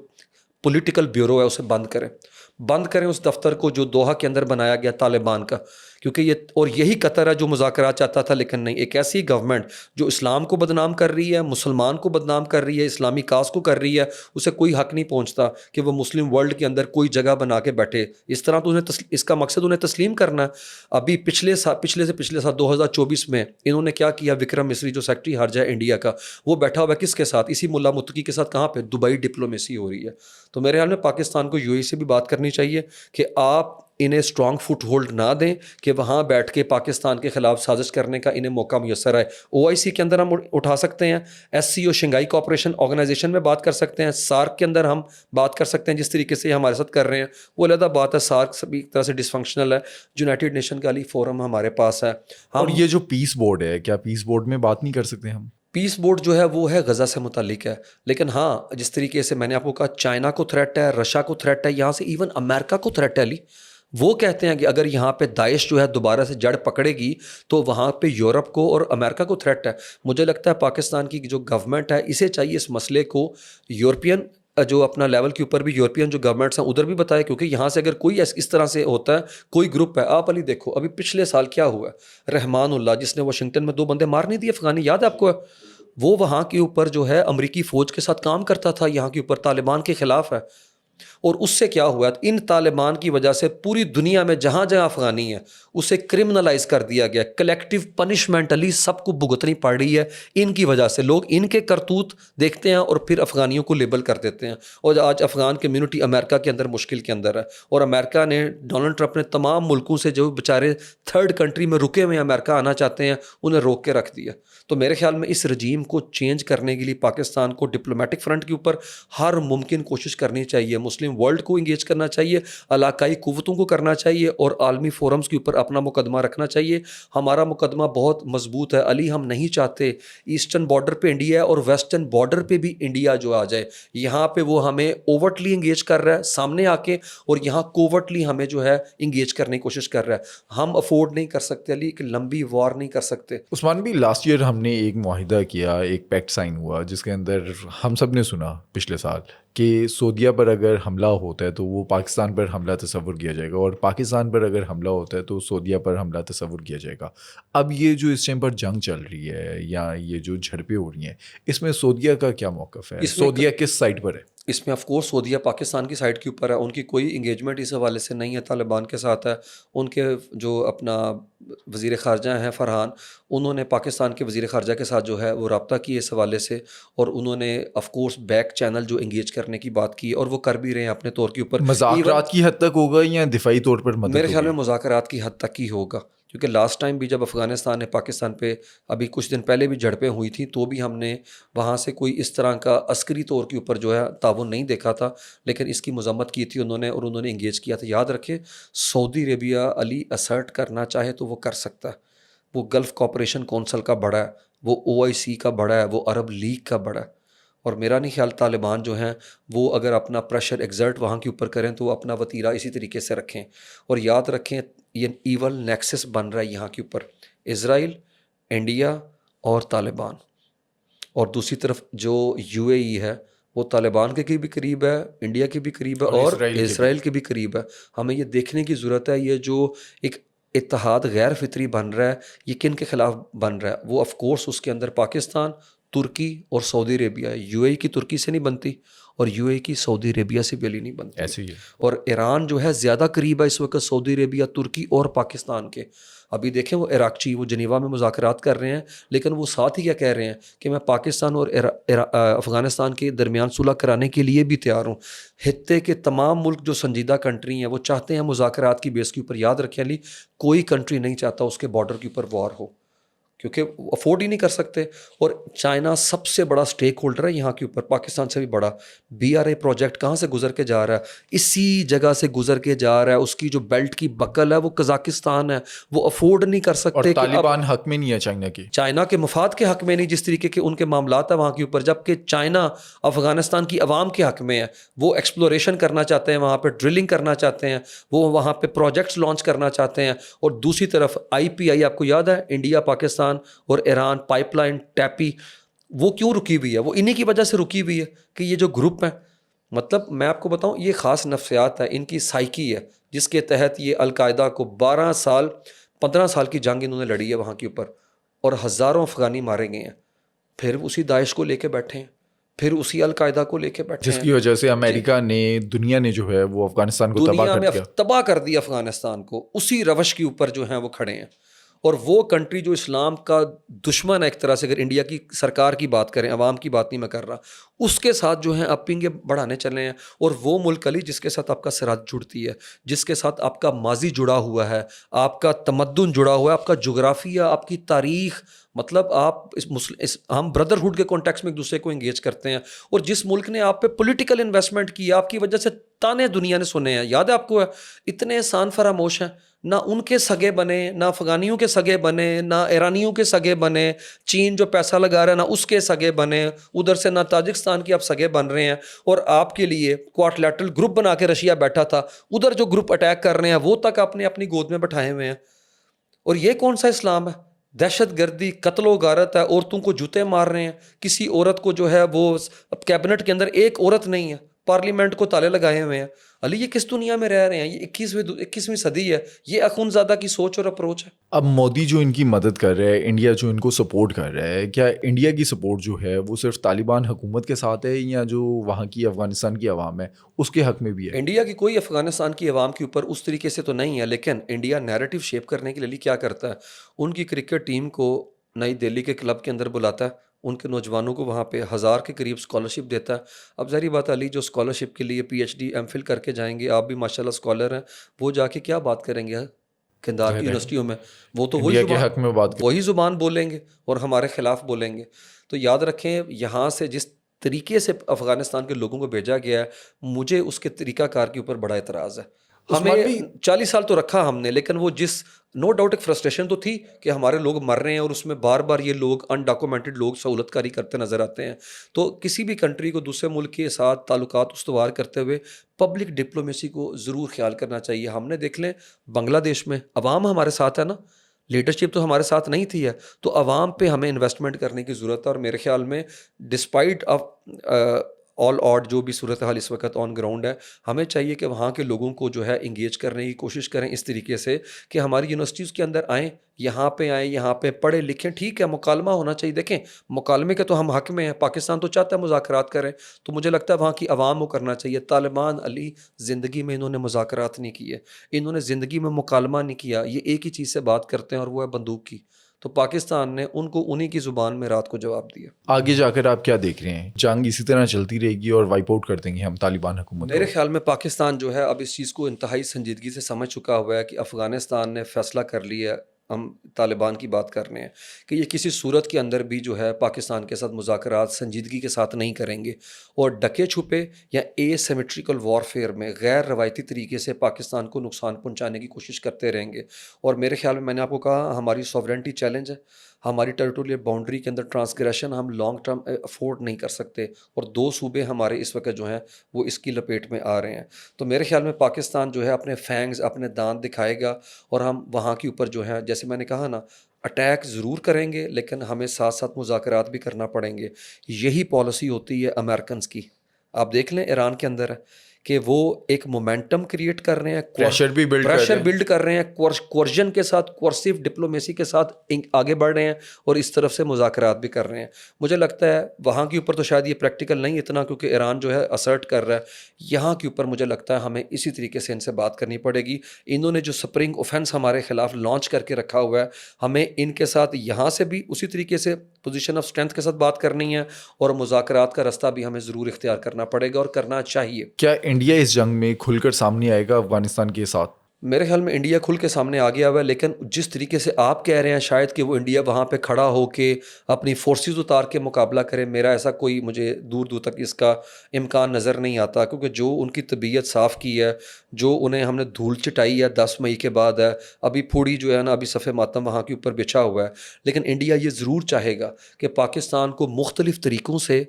پولیٹیکل بیورو ہے اسے بند کریں اس دفتر کو جو دوحہ کے اندر بنایا گیا طالبان کا. کیونکہ یہ اور یہی قطر ہے جو مذاکرات چاہتا تھا لیکن نہیں. ایک ایسی گورنمنٹ جو اسلام کو بدنام کر رہی ہے، مسلمان کو بدنام کر رہی ہے، اسلامی کاز کو کر رہی ہے، اسے کوئی حق نہیں پہنچتا کہ وہ مسلم ورلڈ کے اندر کوئی جگہ بنا کے بیٹھے. اس طرح تو انہیں اس کا مقصد انہیں تسلیم کرنا ہے. ابھی پچھلے سال 2024 میں انہوں نے کیا کیا؟ وکرم مسری جو سیکرٹری خارجہ ہے انڈیا کا، وہ بیٹھا ہوا ہے کس کے ساتھ؟ اسی ملا متقی کے ساتھ. کہاں پہ؟ دبئی ڈپلومیسی ہو رہی ہے. تو میرے خیال میں پاکستان کو یو اے ای سے بھی بات کرنی چاہیے کہ آپ انہیں اسٹرانگ فٹ ہولڈ نہ دیں کہ وہاں بیٹھ کے پاکستان کے خلاف سازش کرنے کا انہیں موقع میسر آئے. او آئی سی کے اندر ہم اٹھا سکتے ہیں، ایس سی او شنگھائی کوآپریشن آرگنائزیشن میں بات کر سکتے ہیں، سارک کے اندر ہم بات کر سکتے ہیں جس طریقے سے ہمارے ساتھ کر رہے ہیں. وہ علیحدہ بات ہے، سارک سبھی ایک طرح سے ڈسفنکشنل ہے. یونائٹڈ نیشن کا علی فورم ہمارے پاس ہے. اور یہ جو پیس بورڈ ہے، کیا پیس بورڈ میں بات نہیں کر سکتے ہم؟ پیس بورڈ جو ہے وہ ہے غزہ سے متعلق ہے، لیکن ہاں جس طریقے سے میں نے آپ کو کہا چائنا کو تھریٹ ہے، رشیا کو تھریٹ ہے، یہاں سے ایون امریکہ کو تھریٹ ہے علی. وہ کہتے ہیں کہ اگر یہاں پہ داعش جو ہے دوبارہ سے جڑ پکڑے گی تو وہاں پہ یورپ کو اور امریکہ کو تھریٹ ہے. مجھے لگتا ہے پاکستان کی جو گورنمنٹ ہے اسے چاہیے اس مسئلے کو یورپین جو اپنا لیول کے اوپر بھی یورپین جو گورنمنٹس ہیں ادھر بھی بتائے, کیونکہ یہاں سے اگر کوئی اس طرح سے ہوتا ہے کوئی گروپ ہے. آپ علی دیکھو ابھی پچھلے سال کیا ہوا ہے, رحمان اللہ جس نے واشنگٹن میں 2 بندے مار نہیں دیے افغانی, یاد ہے آپ کو؟ وہ وہاں کے اوپر جو ہے امریکی فوج کے ساتھ کام کرتا تھا, یہاں کے اوپر طالبان کے خلاف ہے. اور اس سے کیا ہوا, ان طالبان کی وجہ سے پوری دنیا میں جہاں جہاں افغانی ہے اسے کرمنلائز کر دیا گیا, کلیکٹیو پنشمنٹلی سب کو بھگتنی پڑ رہی ہے ان کی وجہ سے. لوگ ان کے کرتوت دیکھتے ہیں اور پھر افغانیوں کو لیبل کر دیتے ہیں. اور آج افغان کمیونٹی امریکہ کے اندر مشکل کے اندر ہے, اور امریکہ نے ڈونلڈ ٹرمپ نے تمام ملکوں سے جو بیچارے تھرڈ کنٹری میں رکے ہوئے امریکہ آنا چاہتے ہیں انہیں روک کے رکھ دیا. تو میرے خیال میں اس رجیم کو چینج کرنے کے لیے پاکستان کو ڈپلومیٹک فرنٹ کے اوپر ہر ممکن کوشش کرنی چاہیے, مسلم ورلڈ کو انگیج کرنا چاہیے, علاقائی قوتوں کو کرنا چاہیے, اور عالمی فورمز کے اوپر اپنا مقدمہ رکھنا چاہیے. ہمارا مقدمہ بہت مضبوط ہے علی, ہم نہیں چاہتے ایسٹرن بارڈر پہ انڈیا ہے اور ویسٹرن بارڈر پہ بھی انڈیا جو آ جائے. یہاں پہ وہ ہمیں اوورٹلی انگیج کر رہا ہے سامنے آ کے, اور یہاں کوورٹلی ہمیں جو ہے انگیج کرنے کی کوشش کر رہا ہے. ہم افورڈ نہیں کر سکتے علی, ایک لمبی وار نہیں کر سکتے. عثمان بھی لاسٹ ایئر ہم نے ایک معاہدہ کیا, ایک پیکٹ سائن ہوا جس کے اندر ہم سب نے سنا پچھلے سال کہ سعودیہ پر اگر حملہ ہوتا ہے تو وہ پاکستان پر حملہ تصور کیا جائے گا, اور پاکستان پر اگر حملہ ہوتا ہے تو سعودیہ پر حملہ تصور کیا جائے گا. اب یہ جو اس ٹائم پر جنگ چل رہی ہے یا یہ جو جھڑپیں ہو رہی ہیں, اس میں سعودیہ کا کیا موقف ہے؟ سعودیہ کس سائڈ پر ہے اس میں؟ آف کورس سعودیہ پاکستان کی سائڈ کے اوپر ہے, ان کی کوئی انگیجمنٹ اس حوالے سے نہیں ہے, طالبان کے ساتھ ہے. ان کے جو اپنا وزیر خارجہ ہیں فرحان, انہوں نے پاکستان کے وزیر خارجہ کے ساتھ جو ہے وہ رابطہ کیا اس حوالے سے, اور انہوں نے آف کورس بیک چینل جو انگیج کرنے کی بات کی, اور وہ کر بھی رہے ہیں اپنے طور کے اوپر. مذاکرات کی حد تک ہوگا یا دفاعی طور پر مدد؟ میرے خیال میں مذاکرات کی حد تک ہی ہوگا, کیونکہ لاسٹ ٹائم بھی جب افغانستان نے پاکستان پہ ابھی کچھ دن پہلے بھی جھڑپیں ہوئی تھیں تو بھی ہم نے وہاں سے کوئی اس طرح کا عسکری طور کے اوپر جو ہے تعاون نہیں دیکھا تھا, لیکن اس کی مذمت کی تھی انہوں نے, اور انہوں نے انگیج کیا تھا. یاد رکھیں سعودی عربیہ علی اسرٹ کرنا چاہے تو وہ کر سکتا ہے, وہ گلف کوآپریشن کونسل کا بڑا ہے, وہ OIC کا بڑا ہے, وہ عرب لیگ کا بڑا ہے. اور میرا نہیں خیال طالبان جو ہیں وہ اگر اپنا پریشر ایگزرٹ وہاں کے اوپر کریں تو وہ اپنا وتیرہ اسی طریقے سے رکھیں. اور یاد رکھیں یہ ایول نیکسس بن رہا ہے یہاں کے اوپر, اسرائیل, انڈیا اور طالبان, اور دوسری طرف جو UAE ہے وہ طالبان کے بھی قریب ہے, انڈیا کے بھی قریب ہے, اور اسرائیل کے بھی قریب ہے. ہمیں یہ دیکھنے کی ضرورت ہے یہ جو ایک اتحاد غیر فطری بن رہا ہے یہ کن کے خلاف بن رہا ہے. وہ آف کورس اس کے اندر پاکستان, ترکی اور سعودی عربیہ ہے. UAE کی ترکی سے نہیں بنتی اور UAE کی سعودی عربیہ سے بھی علی نہیں بنتی, ایسے ہی ہے. اور ایران جو ہے زیادہ قریب ہے اس وقت سعودی عربیہ, ترکی اور پاکستان کے. ابھی دیکھیں وہ عراقچی وہ جنیوا میں مذاکرات کر رہے ہیں, لیکن وہ ساتھ ہی کیا کہہ رہے ہیں کہ میں پاکستان اور افغانستان کے درمیان صلح کرانے کے لیے بھی تیار ہوں. خطے کے تمام ملک جو سنجیدہ کنٹری ہیں وہ چاہتے ہیں مذاکرات کی بیس کے اوپر. یاد رکھیں علی کوئی کنٹری نہیں چاہتا اس کے بارڈر کے اوپر وار ہو, کیونکہ افورڈ ہی نہیں کر سکتے. اور چائنا سب سے بڑا سٹیک ہولڈر ہے یہاں کے اوپر, پاکستان سے بھی بڑا. BRA پروجیکٹ کہاں سے گزر کے جا رہا ہے؟ اسی جگہ سے گزر کے جا رہا ہے. اس کی جو بیلٹ کی بکل ہے وہ قزاقستان ہے, وہ افورڈ نہیں کر سکتے. اور طالبان حق میں نہیں ہے چائنا کی, چائنا کے مفاد کے حق میں نہیں, جس طریقے کے ان کے معاملات ہیں وہاں کے اوپر, جبکہ چائنا افغانستان کی عوام کے حق میں ہے. وہ ایکسپلوریشن کرنا چاہتے ہیں, وہاں پہ ڈرلنگ کرنا چاہتے ہیں, وہ وہاں پہ پروجیکٹس لانچ کرنا چاہتے ہیں. اور دوسری طرف IPI آپ کو یاد ہے, انڈیا پاکستان اور ایران پائپ لائن ٹیپی, وہ کیوں رکی ہوئی ہے؟ وہ انہی کی وجہ سے رکی ہوئی ہے کہ یہ جو گروپ ہیں, مطلب میں آپ کو بتاؤں یہ خاص نفسیات ہے, ان کی سائیکی ہے جس کے تحت یہ القاعدہ کو 15 سال کی جنگ انہوں نے لڑی ہے وہاں کے اوپر, اور ہزاروں افغانی مارے گئے ہیں. پھر اسی داعش کو لے کے بیٹھے ہیں, پھر اسی القاعدہ کو لے کے بیٹھے ہیں, جس کی وجہ سے امریکہ نے, دنیا نے جو ہے وہ افغانستان کو تباہ کر دیا افغانستان کو. اسی روش کے اوپر جو ہیں وہ کھڑے ہیں. اور وہ کنٹری جو اسلام کا دشمن ہے ایک طرح سے, اگر انڈیا کی سرکار کی بات کریں, عوام کی بات نہیں میں کر رہا, اس کے ساتھ جو ہیں آپ پنگے بڑھانے چلے ہیں. اور وہ ملک علی جس کے ساتھ آپ کا سرحد جڑتی ہے, جس کے ساتھ آپ کا ماضی جڑا ہوا ہے, آپ کا تمدن جڑا ہوا ہے, آپ کا جغرافیہ, آپ کی تاریخ مطلب آپ ہم بردرہڈ کے کانٹیکس میں ایک دوسرے کو انگیج کرتے ہیں، اور جس ملک نے آپ پہ پولیٹیکل انویسٹمنٹ کی، آپ کی وجہ سے تانے دنیا نے سنے ہیں، یاد ہے آپ کو؟ اتنے احسان فراموش ہیں، نہ ان کے سگے بنے، نہ افغانیوں کے سگے بنے، نہ ایرانیوں کے سگے بنے، چین جو پیسہ لگا رہا ہے نہ اس کے سگے بنے، ادھر سے نہ تاجکستان کے آپ سگے بن رہے ہیں، اور آپ کے لیے کوارٹلیٹرل گروپ بنا کے رشیا بیٹھا تھا، ادھر جو گروپ اٹیک کر رہے ہیں وہ تک آپ نے اپنی گود میں بٹھائے ہوئے ہیں۔ اور یہ کون سا اسلام ہے؟ دہشت گردی، قتل و غارت ہے، عورتوں کو جوتے مار رہے ہیں، کسی عورت کو جو ہے وہ کیبنٹ کے اندر ایک عورت نہیں ہے، پارلیمنٹ کو تالے لگائے ہوئے ہیں۔ علی یہ کس دنیا میں رہ رہے ہیں؟ یہ 21ویں صدی ہے، یہ اخونزادہ کی سوچ اور اپروچ ہے۔ اب مودی جو ان کی مدد کر رہا ہے، انڈیا جو ان کو سپورٹ کر رہا ہے، کیا انڈیا کی سپورٹ جو ہے وہ صرف طالبان حکومت کے ساتھ ہے یا جو وہاں کی افغانستان کی عوام ہے اس کے حق میں بھی ہے؟ انڈیا کی کوئی افغانستان کی عوام کے اوپر اس طریقے سے تو نہیں ہے، لیکن انڈیا نیریٹو شیپ کرنے کے لیے کیا کرتا ہے، ان کی کرکٹ ٹیم کو نئی دہلی کے کلب کے اندر بلاتا ہے، ان کے نوجوانوں کو وہاں پہ 1000 کے قریب اسکالرشپ دیتا ہے۔ اب ظاہری بات علی، جو اسکالرشپ کے لیے P H D M Phil کر کے جائیں گے، آپ بھی ماشاء اللہ اسکالر ہیں، وہ جا کے کیا بات کریں گے کندھار کی یونیورسٹیوں میں؟ وہ تو انڈیا کے حق میں بات وہی زبان بولیں گے اور ہمارے خلاف بولیں گے۔ تو یاد رکھیں، یہاں سے جس طریقے سے افغانستان کے لوگوں کو بھیجا گیا ہے، مجھے اس کے طریقہ کار کے اوپر بڑا اعتراض ہے۔ ہمیں عثمان بھی 40 سال تو رکھا ہم نے، لیکن وہ جس نو ڈاؤٹ ایک فرسٹریشن تو تھی کہ ہمارے لوگ مر رہے ہیں، اور اس میں بار بار یہ لوگ انڈاکومنٹڈ لوگ سہولت کاری کرتے نظر آتے ہیں۔ تو کسی بھی کنٹری کو دوسرے ملک کے ساتھ تعلقات استوار کرتے ہوئے پبلک ڈپلومیسی کو ضرور خیال کرنا چاہیے۔ ہم نے دیکھ لیں بنگلہ دیش میں عوام ہمارے ساتھ ہے نا، لیڈرشپ تو ہمارے ساتھ نہیں تھی ہے، تو عوام پہ ہمیں انویسٹمنٹ کرنے کی ضرورت ہے۔ اور میرے خیال میں ڈسپائٹ آف آل آڈ جو بھی صورتحال اس وقت آن گراؤنڈ ہے، ہمیں چاہیے کہ وہاں کے لوگوں کو جو ہے انگیج کرنے کی کوشش کریں اس طریقے سے کہ ہماری یونیورسٹیز کے اندر آئیں، یہاں پہ آئیں، یہاں پہ پڑھیں لکھیں۔ ٹھیک ہے، مکالمہ ہونا چاہیے، دیکھیں مکالمے کے تو ہم حق میں ہیں، پاکستان تو چاہتا ہے مذاکرات کریں، تو مجھے لگتا ہے وہاں کی عوام کو کرنا چاہیے۔ طالبان علی زندگی میں انہوں نے مذاکرات نہیں کیے، انہوں نے زندگی میں مکالمہ نہیں کیا، یہ ایک ہی چیز سے بات کرتے ہیں اور وہ ہے بندوق کی۔ تو پاکستان نے ان کو انہی کی زبان میں رات کو جواب دیا۔ آگے جا کر آپ کیا دیکھ رہے ہیں؟ جنگ اسی طرح چلتی رہے گی اور وائپ آؤٹ کر دیں گے ہم طالبان حکومت میرے کو؟ خیال میں پاکستان جو ہے اب اس چیز کو انتہائی سنجیدگی سے سمجھ چکا ہوا ہے کہ افغانستان نے فیصلہ کر لیا، ہم طالبان کی بات کر رہے ہیں، کہ یہ کسی صورت کے اندر بھی جو ہے پاکستان کے ساتھ مذاکرات سنجیدگی کے ساتھ نہیں کریں گے، اور ڈکے چھپے یا اے سیمیٹریکل وارفیئر میں غیر روایتی طریقے سے پاکستان کو نقصان پہنچانے کی کوشش کرتے رہیں گے۔ اور میرے خیال میں نے آپ کو کہا ہماری سوورنٹی چیلنج ہے، ہماری ٹیریٹوریل باؤنڈری کے اندر ٹرانسگریشن ہم لانگ ٹرم افورڈ نہیں کر سکتے، اور 2 صوبے ہمارے اس وقت جو ہیں وہ اس کی لپیٹ میں آ رہے ہیں۔ تو میرے خیال میں پاکستان جو ہے اپنے فینگز، اپنے دانت دکھائے گا، اور ہم وہاں کے اوپر جو ہے جیسے میں نے کہا نا، اٹیک ضرور کریں گے، لیکن ہمیں ساتھ ساتھ مذاکرات بھی کرنا پڑیں گے۔ یہی پالیسی ہوتی ہے امریکنز کی۔ آپ دیکھ لیں ایران کے اندر ہے کہ وہ ایک مومنٹم کریٹ کر رہے ہیں، پریشر بھی بلڈ کر رہے پریشر ہیں۔ بلڈ کر رہے ہیں، کوئرژن کے ساتھ، کوئرسیو ڈپلومیسی کے ساتھ آگے بڑھ رہے ہیں، اور اس طرف سے مذاکرات بھی کر رہے ہیں۔ مجھے لگتا ہے وہاں کے اوپر تو شاید یہ پریکٹیکل نہیں اتنا، کیونکہ ایران جو ہے اسرٹ کر رہا ہے، یہاں کے اوپر مجھے لگتا ہے ہمیں اسی طریقے سے ان سے بات کرنی پڑے گی۔ انہوں نے جو سپرنگ اوفینس ہمارے خلاف لانچ کر کے رکھا ہوا ہے، ہمیں ان کے ساتھ یہاں سے بھی اسی طریقے سے پوزیشن آف اسٹرینتھ کے ساتھ بات کرنی ہے، اور مذاکرات کا رستہ بھی ہمیں ضرور اختیار کرنا پڑے گا اور کرنا چاہیے۔ کیا انڈیا اس جنگ میں کھل کر سامنے آئے گا افغانستان کے ساتھ؟ میرے خیال میں انڈیا کھل کے سامنے آ گیا ہوا ہے، لیکن جس طریقے سے آپ کہہ رہے ہیں شاید کہ وہ انڈیا وہاں پہ کھڑا ہو کے اپنی فورسز اتار کے مقابلہ کرے، میرا ایسا کوئی، مجھے دور دور تک اس کا امکان نظر نہیں آتا، کیونکہ جو ان کی طبیعت صاف کی ہے، جو انہیں ہم نے دھول چٹائی ہے 10 مئی کے بعد ہے، ابھی پھوڑی جو ہے نا، ابھی صف ماتم وہاں کے اوپر بچھا ہوا ہے، لیکن انڈیا یہ ضرور چاہے گا کہ پاکستان کو مختلف طریقوں سے،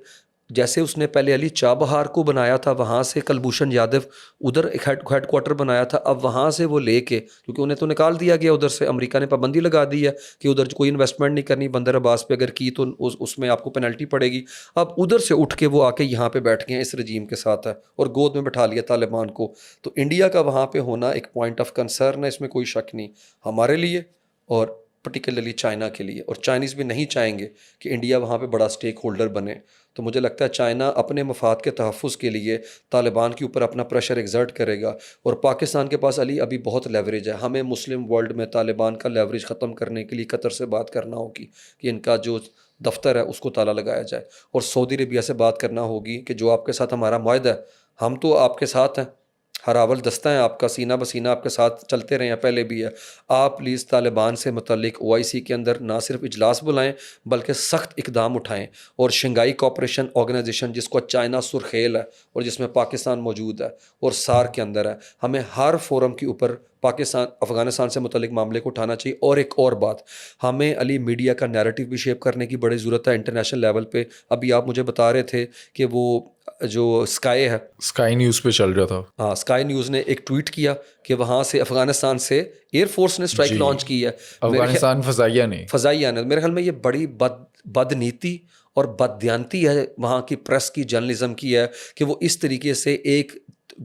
جیسے اس نے پہلے علی چابہار کو بنایا تھا، وہاں سے کلبھوشن یادو ادھر ایک ہیڈ کوارٹر بنایا تھا، اب وہاں سے وہ لے کے، کیونکہ انہیں تو نکال دیا گیا ادھر سے، امریکہ نے پابندی لگا دی ہے کہ ادھر کوئی انویسٹمنٹ نہیں کرنی، بندر عباس پہ اگر کی تو اس میں آپ کو پینلٹی پڑے گی۔ اب ادھر سے اٹھ کے وہ آ کے یہاں پہ بیٹھ گئے ہیں، اس رجیم کے ساتھ ہے، اور گود میں بٹھا لیا طالبان کو۔ تو انڈیا کا وہاں پہ ہونا ایک پوائنٹ آف کنسرن ہے، اس میں کوئی شک نہیں، ہمارے لیے اور پرٹیکولرلی چائنا کے لیے، اور چائنیز بھی نہیں چاہیں گے کہ انڈیا وہاں پہ بڑا سٹیک ہولڈر بنے۔ تو مجھے لگتا ہے چائنا اپنے مفاد کے تحفظ کے لیے طالبان کے اوپر اپنا پریشر ایگزرٹ کرے گا، اور پاکستان کے پاس علی ابھی بہت لیوریج ہے، ہمیں مسلم ورلڈ میں طالبان کا لیوریج ختم کرنے کے لیے قطر سے بات کرنا ہوگی کہ ان کا جو دفتر ہے اس کو تالا لگایا جائے، اور سعودی عربیہ سے بات کرنا ہوگی کہ جو آپ کے ساتھ ہمارا معاہدہ ہے، ہم تو آپ کے ساتھ ہیں، ہراول دستہ ہیں آپ کا، سینہ بسینہ آپ کے ساتھ چلتے رہے ہیں، پہلے بھی ہے. آپ پلیز طالبان سے متعلق OIC کے اندر نہ صرف اجلاس بلائیں بلکہ سخت اقدام اٹھائیں. اور شنگھائی کوآپریشن آرگنائزیشن جس کو چائنا سرخیل ہے اور جس میں پاکستان موجود ہے اور SAARC کے اندر ہے، ہمیں ہر فورم کے اوپر پاکستان افغانستان سے متعلق معاملے کو اٹھانا چاہیے. اور ایک اور بات، ہمیں علی میڈیا کا نیریٹو بھی شیپ کرنے کی بڑی ضرورت ہے انٹرنیشنل لیول پہ. ابھی آپ مجھے بتا رہے تھے کہ وہ جو اسکائی ہے، اسکائی نیوز پہ چل رہا تھا. ہاں، اسکائی نیوز نے ایک ٹویٹ کیا کہ وہاں سے افغانستان سے ایئر فورس نے اسٹرائک جی، لانچ کی ہے. افغانستان فضائیہ نے. فضائیہ نے، میرے خیال میں یہ بڑی بد نیتی اور بد دیانتی ہے وہاں کی پریس کی، جرنلزم کی ہے کہ وہ اس طریقے سے ایک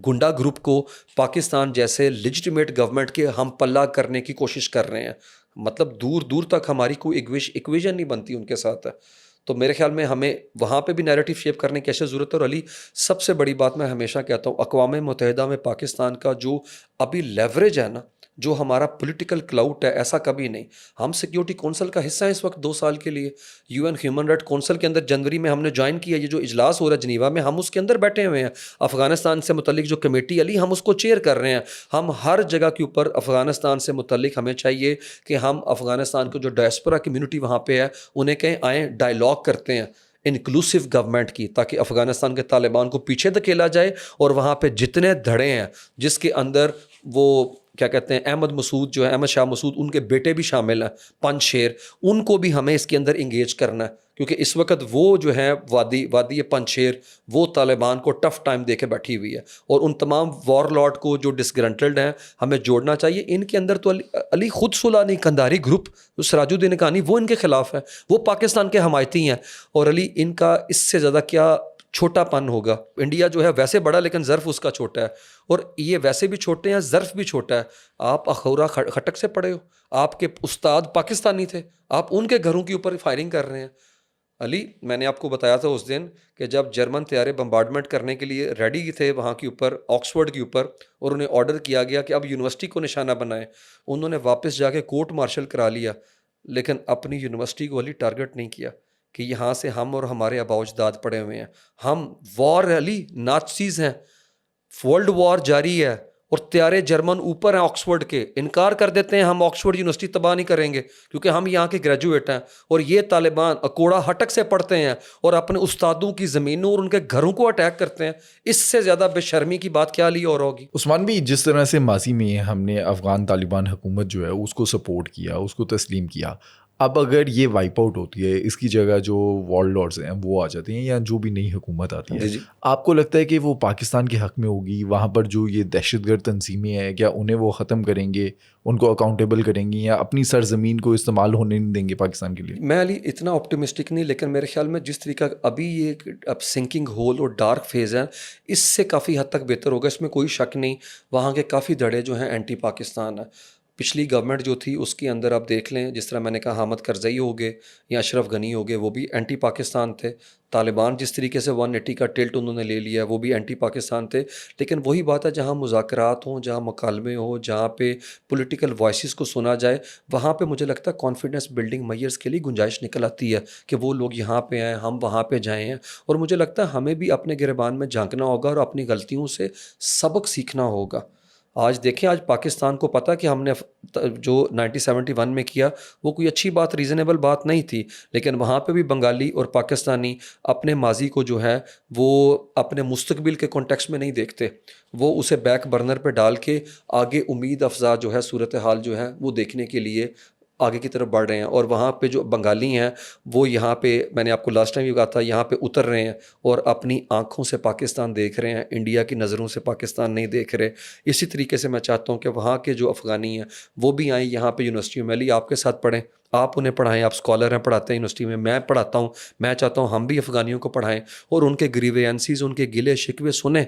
گنڈا گروپ کو پاکستان جیسے لیجٹیمیٹ گورنمنٹ کے ہم پلہ کرنے کی کوشش کر رہے ہیں. مطلب دور دور تک ہماری کوئی ایکویژن نہیں بنتی ان کے ساتھ ہے. تو میرے خیال میں ہمیں وہاں پہ بھی نیریٹو شیپ کرنے کی ایسے ضرورت ہے. اور علی سب سے بڑی بات میں ہمیشہ کہتا ہوں، اقوام متحدہ میں پاکستان کا جو ابھی لیوریج ہے نا، جو ہمارا پولیٹیکل کلاؤٹ ہے، ایسا کبھی نہیں. ہم سیکیورٹی کونسل کا حصہ ہیں اس وقت 2 سال کے لیے. UN ہیومن رائٹ کونسل کے اندر جنوری میں ہم نے جوائن کیا. یہ جو اجلاس ہو رہا ہے جنیوا میں، ہم اس کے اندر بیٹھے ہوئے ہیں. افغانستان سے متعلق جو کمیٹی علی، ہم اس کو چیئر کر رہے ہیں. ہم ہر جگہ کے اوپر افغانستان سے متعلق ہمیں چاہیے کہ ہم افغانستان کو جو ڈائسپورا کمیونٹی وہاں پہ ہے انہیں کہیں آئیں، ڈائیلاگ کرتے ہیں انکلوسیو گورنمنٹ کی، تاکہ افغانستان کے طالبان کو پیچھے دھکیلا جائے. اور وہاں پہ جتنے دھڑے ہیں جس کے اندر وہ کیا کہتے ہیں احمد مسعود جو ہے، احمد شاہ مسعود، ان کے بیٹے بھی شامل ہیں، پنج شیر، ان کو بھی ہمیں اس کے اندر انگیج کرنا ہے. کیونکہ اس وقت وہ جو ہے وادی پنج شیر، وہ طالبان کو ٹف ٹائم دے کے بیٹھی ہوئی ہے. اور ان تمام وار لارڈ کو جو ڈسگرنٹلڈ ہیں ہمیں جوڑنا چاہیے. ان کے اندر تو علی خود سولانی کندھاری گروپ جو سراج الدین حقانی، وہ ان کے خلاف ہے، وہ پاکستان کے حمایتی ہیں. اور علی ان کا اس سے زیادہ کیا چھوٹا پن ہوگا. انڈیا جو ہے ویسے بڑا لیکن ظرف اس کا چھوٹا ہے، اور یہ ویسے بھی چھوٹے ہیں، ظرف بھی چھوٹا ہے. آپ اخورا خٹک سے پڑھے ہو، آپ کے استاد پاکستانی تھے، آپ ان کے گھروں کے اوپر فائرنگ کر رہے ہیں. علی میں نے آپ کو بتایا تھا اس دن کہ جب جرمن طیارے بمبارڈمنٹ کرنے کے لیے ریڈی تھے وہاں کے اوپر، آکسفورڈ کے اوپر، اور انہیں آرڈر کیا گیا کہ اب یونیورسٹی کو نشانہ بنائیں، انہوں نے واپس جا کے کورٹ مارشل کرا لیا، لیکن اپنی یونیورسٹی کو علی ٹارگٹ نہیں کیا کہ یہاں سے ہم اور ہمارے آباء و اجداد پڑے ہوئے ہیں. ہم وار علی نازیز ہیں، ورلڈ وار جاری ہے، اور طیارے جرمن اوپر ہیں آکسفورڈ کے. انکار کر دیتے ہیں ہم آکسفورڈ یونیورسٹی تباہ نہیں کریں گے کیونکہ ہم یہاں کے گریجویٹ ہیں. اور یہ طالبان اکوڑا ہٹک سے پڑھتے ہیں اور اپنے استادوں کی زمینوں اور ان کے گھروں کو اٹیک کرتے ہیں. اس سے زیادہ بے شرمی کی بات کیا لی اور ہوگی. عثمان بھی جس طرح سے ماضی میں ہم نے افغان طالبان حکومت جو ہے اس کو سپورٹ کیا، اس کو تسلیم کیا، اب اگر یہ وائپ آؤٹ ہوتی ہے، اس کی جگہ جو وار لارڈز ہیں وہ آ جاتے ہیں یا جو بھی نئی حکومت آتی ہے، جی آپ کو لگتا ہے کہ وہ پاکستان کے حق میں ہوگی؟ وہاں پر جو یہ دہشت گرد تنظیمیں ہیں، کیا انہیں وہ ختم کریں گے، ان کو اکاؤنٹیبل کریں گی، یا اپنی سرزمین کو استعمال ہونے نہیں دیں گے پاکستان کے لیے؟ میں علی اتنا آپٹیمسٹک نہیں، لیکن میرے خیال میں جس طریقہ ابھی یہ اب سنکنگ ہول اور ڈارک فیز ہے، اس سے کافی حد تک بہتر ہوگا، اس میں کوئی شک نہیں. وہاں کے کافی دھڑے جو ہیں اینٹی پاکستان ہیں. پچھلی گورنمنٹ جو تھی اس کے اندر آپ دیکھ لیں، جس طرح میں نے کہا حامد کرزئی ہو گئے یا اشرف غنی ہو گئے، وہ بھی اینٹی پاکستان تھے. طالبان جس طریقے سے 180 کا ٹلٹ انہوں نے لے لیا ہے، وہ بھی اینٹی پاکستان تھے. لیکن وہی بات ہے، جہاں مذاکرات ہوں، جہاں مکالمے ہوں، جہاں پہ پولیٹیکل وائسز کو سنا جائے، وہاں پہ مجھے لگتا ہے کانفیڈنس بلڈنگ میئرز کے لیے گنجائش نکل آتی ہے کہ وہ لوگ یہاں پہ آئیں، ہم وہاں پہ جائیں ہیں. اور مجھے لگتا ہے ہمیں بھی اپنے گریبان میں جھانکنا ہوگا اور اپنی غلطیوں سے سبق سیکھنا ہوگا. آج دیکھیں، آج پاکستان کو پتہ کہ ہم نے جو 1971 میں کیا وہ کوئی اچھی بات، ریزنیبل بات نہیں تھی، لیکن وہاں پہ بھی بنگالی اور پاکستانی اپنے ماضی کو جو ہے وہ اپنے مستقبل کے کانٹیکسٹ میں نہیں دیکھتے، وہ اسے بیک برنر پہ ڈال کے آگے امید افزا جو ہے صورتحال جو ہے وہ دیکھنے کے لیے آگے کی طرف بڑھ رہے ہیں. اور وہاں پہ جو بنگالی ہیں وہ یہاں پہ، میں نے آپ کو لاسٹ ٹائم بھی کہا تھا، یہاں پہ اتر رہے ہیں اور اپنی آنکھوں سے پاکستان دیکھ رہے ہیں، انڈیا کی نظروں سے پاکستان نہیں دیکھ رہے. اسی طریقے سے میں چاہتا ہوں کہ وہاں کے جو افغانی ہیں وہ بھی آئیں یہاں پہ یونیورسٹیوں میں. علی آپ کے ساتھ پڑھیں، آپ انہیں پڑھائیں، آپ اسکالر ہیں، پڑھاتے ہیں یونیورسٹی میں پڑھاتا ہوں. میں چاہتا ہوں ہم بھی افغانیوں کو پڑھائیں اور ان کے گریوینسیز، ان کے گلے شکوے سنیں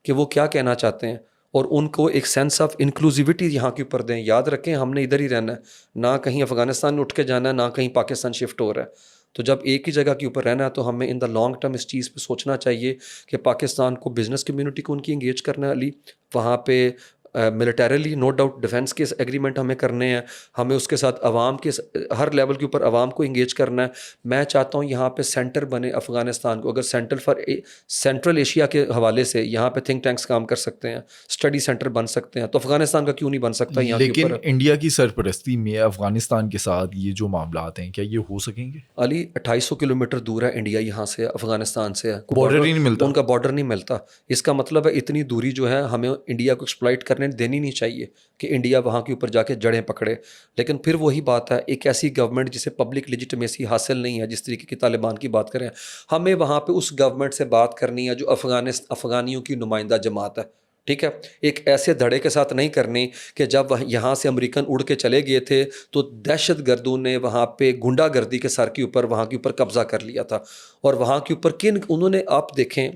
کہ وہ کیا کہنا چاہتے ہیں، اور ان کو ایک سینس آف انکلوزیوٹی یہاں کے اوپر دیں. یاد رکھیں ہم نے ادھر ہی رہنا ہے، نہ کہیں افغانستان میں اٹھ کے جانا ہے، نہ کہیں پاکستان شفٹ ہو رہا ہے. تو جب ایک ہی جگہ کے اوپر رہنا ہے تو ہمیں ان دا لانگ ٹرم اس چیز پہ سوچنا چاہیے کہ پاکستان کو، بزنس کمیونٹی کو ان کی انگیج کرنا ہے علی. وہاں پہ ملیٹریلی نو ڈاؤٹ ڈیفینس کے ایگریمنٹ ہمیں کرنے ہیں, ہمیں اس کے ساتھ عوام کے ہر لیول کے اوپر عوام کو انگیج کرنا ہے. میں چاہتا ہوں یہاں پہ سینٹر بنے افغانستان کو, اگر سینٹرل ایشیا کے حوالے سے یہاں پہ تھنک ٹینکس کام کر سکتے ہیں, اسٹڈی سینٹر بن سکتے ہیں, تو افغانستان کا کیوں نہیں بن سکتا یہاں کے لیکن اوپر؟ انڈیا کی سرپرستی میں افغانستان کے ساتھ یہ جو معاملات ہیں کیا یہ ہو سکیں گے؟ علی 2800 کلومیٹر دور ہے انڈیا یہاں سے, افغانستان سے ہے, بارڈر ہی نہیں ملتا. ان کا بارڈر نہیں ملتا. اس کا مطلب ہے اتنی دوری جو ہے ہمیں انڈیا کو ایکسپلائٹ کرنے دینی نہیں چاہیے کہ انڈیا وہاں کے اوپر جا کے جڑیں پکڑے. لیکن پھر وہی بات ہے, ایک ایسی گورنمنٹ جسے پبلک لیجیٹمیسی حاصل نہیں ہے, جس طریقے کی طالبان کی بات کریں, ہمیں وہاں پہ اس گورنمنٹ سے بات کرنی ہے جو افغانیوں کی نمائندہ جماعت ہے, ٹھیک ہے. ایک ایسے دھڑے کے ساتھ نہیں کرنی کہ جب یہاں سے امریکن اڑ کے چلے گئے تھے تو دہشت گردوں نے وہاں پہ گنڈا گردی کے سر کے اوپر وہاں کے اوپر قبضہ کر لیا تھا, اور وہاں کے اوپر انہوں نے, آپ دیکھیں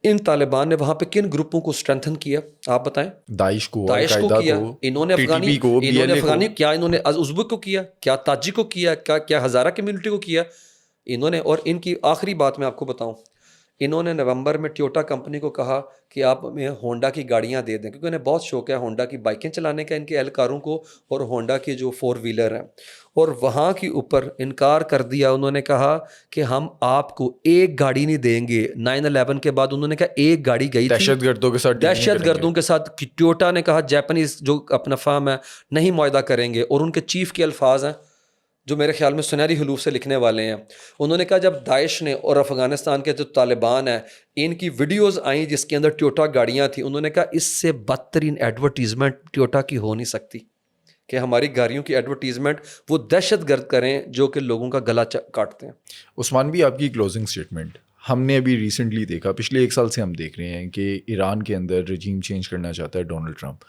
ان طالبان نے وہاں پہ کن گروپوں کو اسٹرینتھن کیا, آپ بتائیں. داعش کو کیا انہوں نے, افغانی کیا انہوں نے ازبک کو کیا, کیا تاجک کو کیا, کیا ہزارہ کمیونٹی کو کیا انہوں نے. اور ان کی آخری بات میں آپ کو بتاؤں, انہوں نے نومبر میں ٹیوٹا کمپنی کو کہا کہ آپ ہمیں ہونڈا کی گاڑیاں دے دیں, کیونکہ انہیں بہت شوق ہے ہونڈا کی بائکیں چلانے کا ان کے اہلکاروں کو, اور ہونڈا کے جو 4 ویلر ہیں, اور وہاں کے اوپر انکار کر دیا. انہوں نے کہا کہ ہم آپ کو ایک گاڑی نہیں دیں گے. 9/11 کے بعد انہوں نے کہا ایک گاڑی گئی تھی دہشت گردوں کے ساتھ, دہشت گردوں کے ساتھ. ٹیوٹا نے کہا جاپنیز جو اپنا فارم ہے نہیں معاہدہ کریں گے, اور ان کے چیف کے الفاظ ہیں جو میرے خیال میں سنہری حروف سے لکھنے والے ہیں. انہوں نے کہا جب داعش نے اور افغانستان کے جو طالبان ہیں ان کی ویڈیوز آئیں جس کے اندر ٹیوٹا گاڑیاں تھیں, انہوں نے کہا اس سے بدترین ایڈورٹیزمنٹ ٹیوٹا کی ہو نہیں سکتی کہ ہماری گاڑیوں کی ایڈورٹیزمنٹ وہ دہشت گرد کریں جو کہ لوگوں کا گلا کاٹتے ہیں. عثمان بھی آپ کی کلوزنگ اسٹیٹمنٹ ہم نے ابھی ریسنٹلی دیکھا, پچھلے 1 سال سے ہم دیکھ رہے ہیں کہ ایران کے اندر رجیم چینج کرنا چاہتا ہے ڈونلڈ ٹرمپ.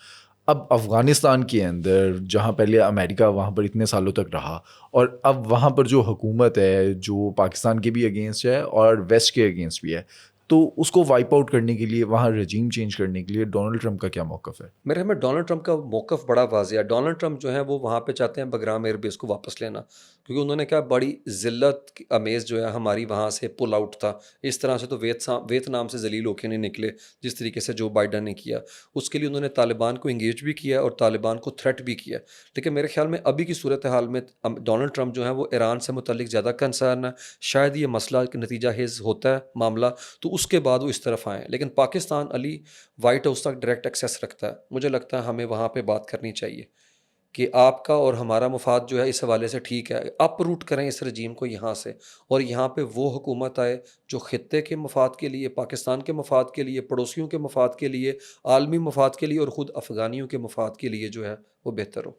اب افغانستان کے اندر جہاں پہلے امریکہ وہاں پر اتنے سالوں تک رہا, اور اب وہاں پر جو حکومت ہے جو پاکستان کے بھی اگینسٹ ہے اور ویسٹ کے اگینسٹ بھی ہے, تو اس کو وائپ آؤٹ کرنے کے لیے, وہاں رجیم چینج کرنے کے لیے ڈونلڈ ٹرمپ کا کیا موقف ہے؟ میرے خیال میں ڈونلڈ ٹرمپ کا موقف بڑا واضح ہے. ڈونلڈ ٹرمپ جو ہے وہ وہاں پہ چاہتے ہیں بگرام ایئر بیس کو واپس لینا, کیونکہ انہوں نے کہا بڑی ذلت امیز جو ہے ہماری وہاں سے پل آؤٹ تھا. اس طرح سے تو ویتنام سے ذلیل ہو کے نہیں نکلے جس طریقے سے جو بائیڈن نے کیا. اس کے لیے انہوں نے طالبان کو انگیج بھی کیا اور طالبان کو تھریٹ بھی کیا. لیکن میرے خیال میں ابھی کی صورتحال میں ڈونلڈ ٹرمپ جو ہے وہ ایران سے متعلق زیادہ کنسرن ہے. شاید یہ مسئلہ نتیجہ خیز ہوتا ہے معاملہ تو اس کے بعد وہ اس طرف آئیں. لیکن پاکستان علی وائٹ ہاؤس تک ڈائریکٹ ایکسیس رکھتا ہے. مجھے لگتا ہے ہمیں وہاں پہ بات کرنی چاہیے کہ آپ کا اور ہمارا مفاد جو ہے اس حوالے سے ٹھیک ہے, اپ روٹ کریں اس رجیم کو یہاں سے, اور یہاں پہ وہ حکومت آئے جو خطے کے مفاد کے لیے, پاکستان کے مفاد کے لیے, پڑوسیوں کے مفاد کے لیے, عالمی مفاد کے لیے اور خود افغانیوں کے مفاد کے لیے جو ہے وہ بہتر ہو.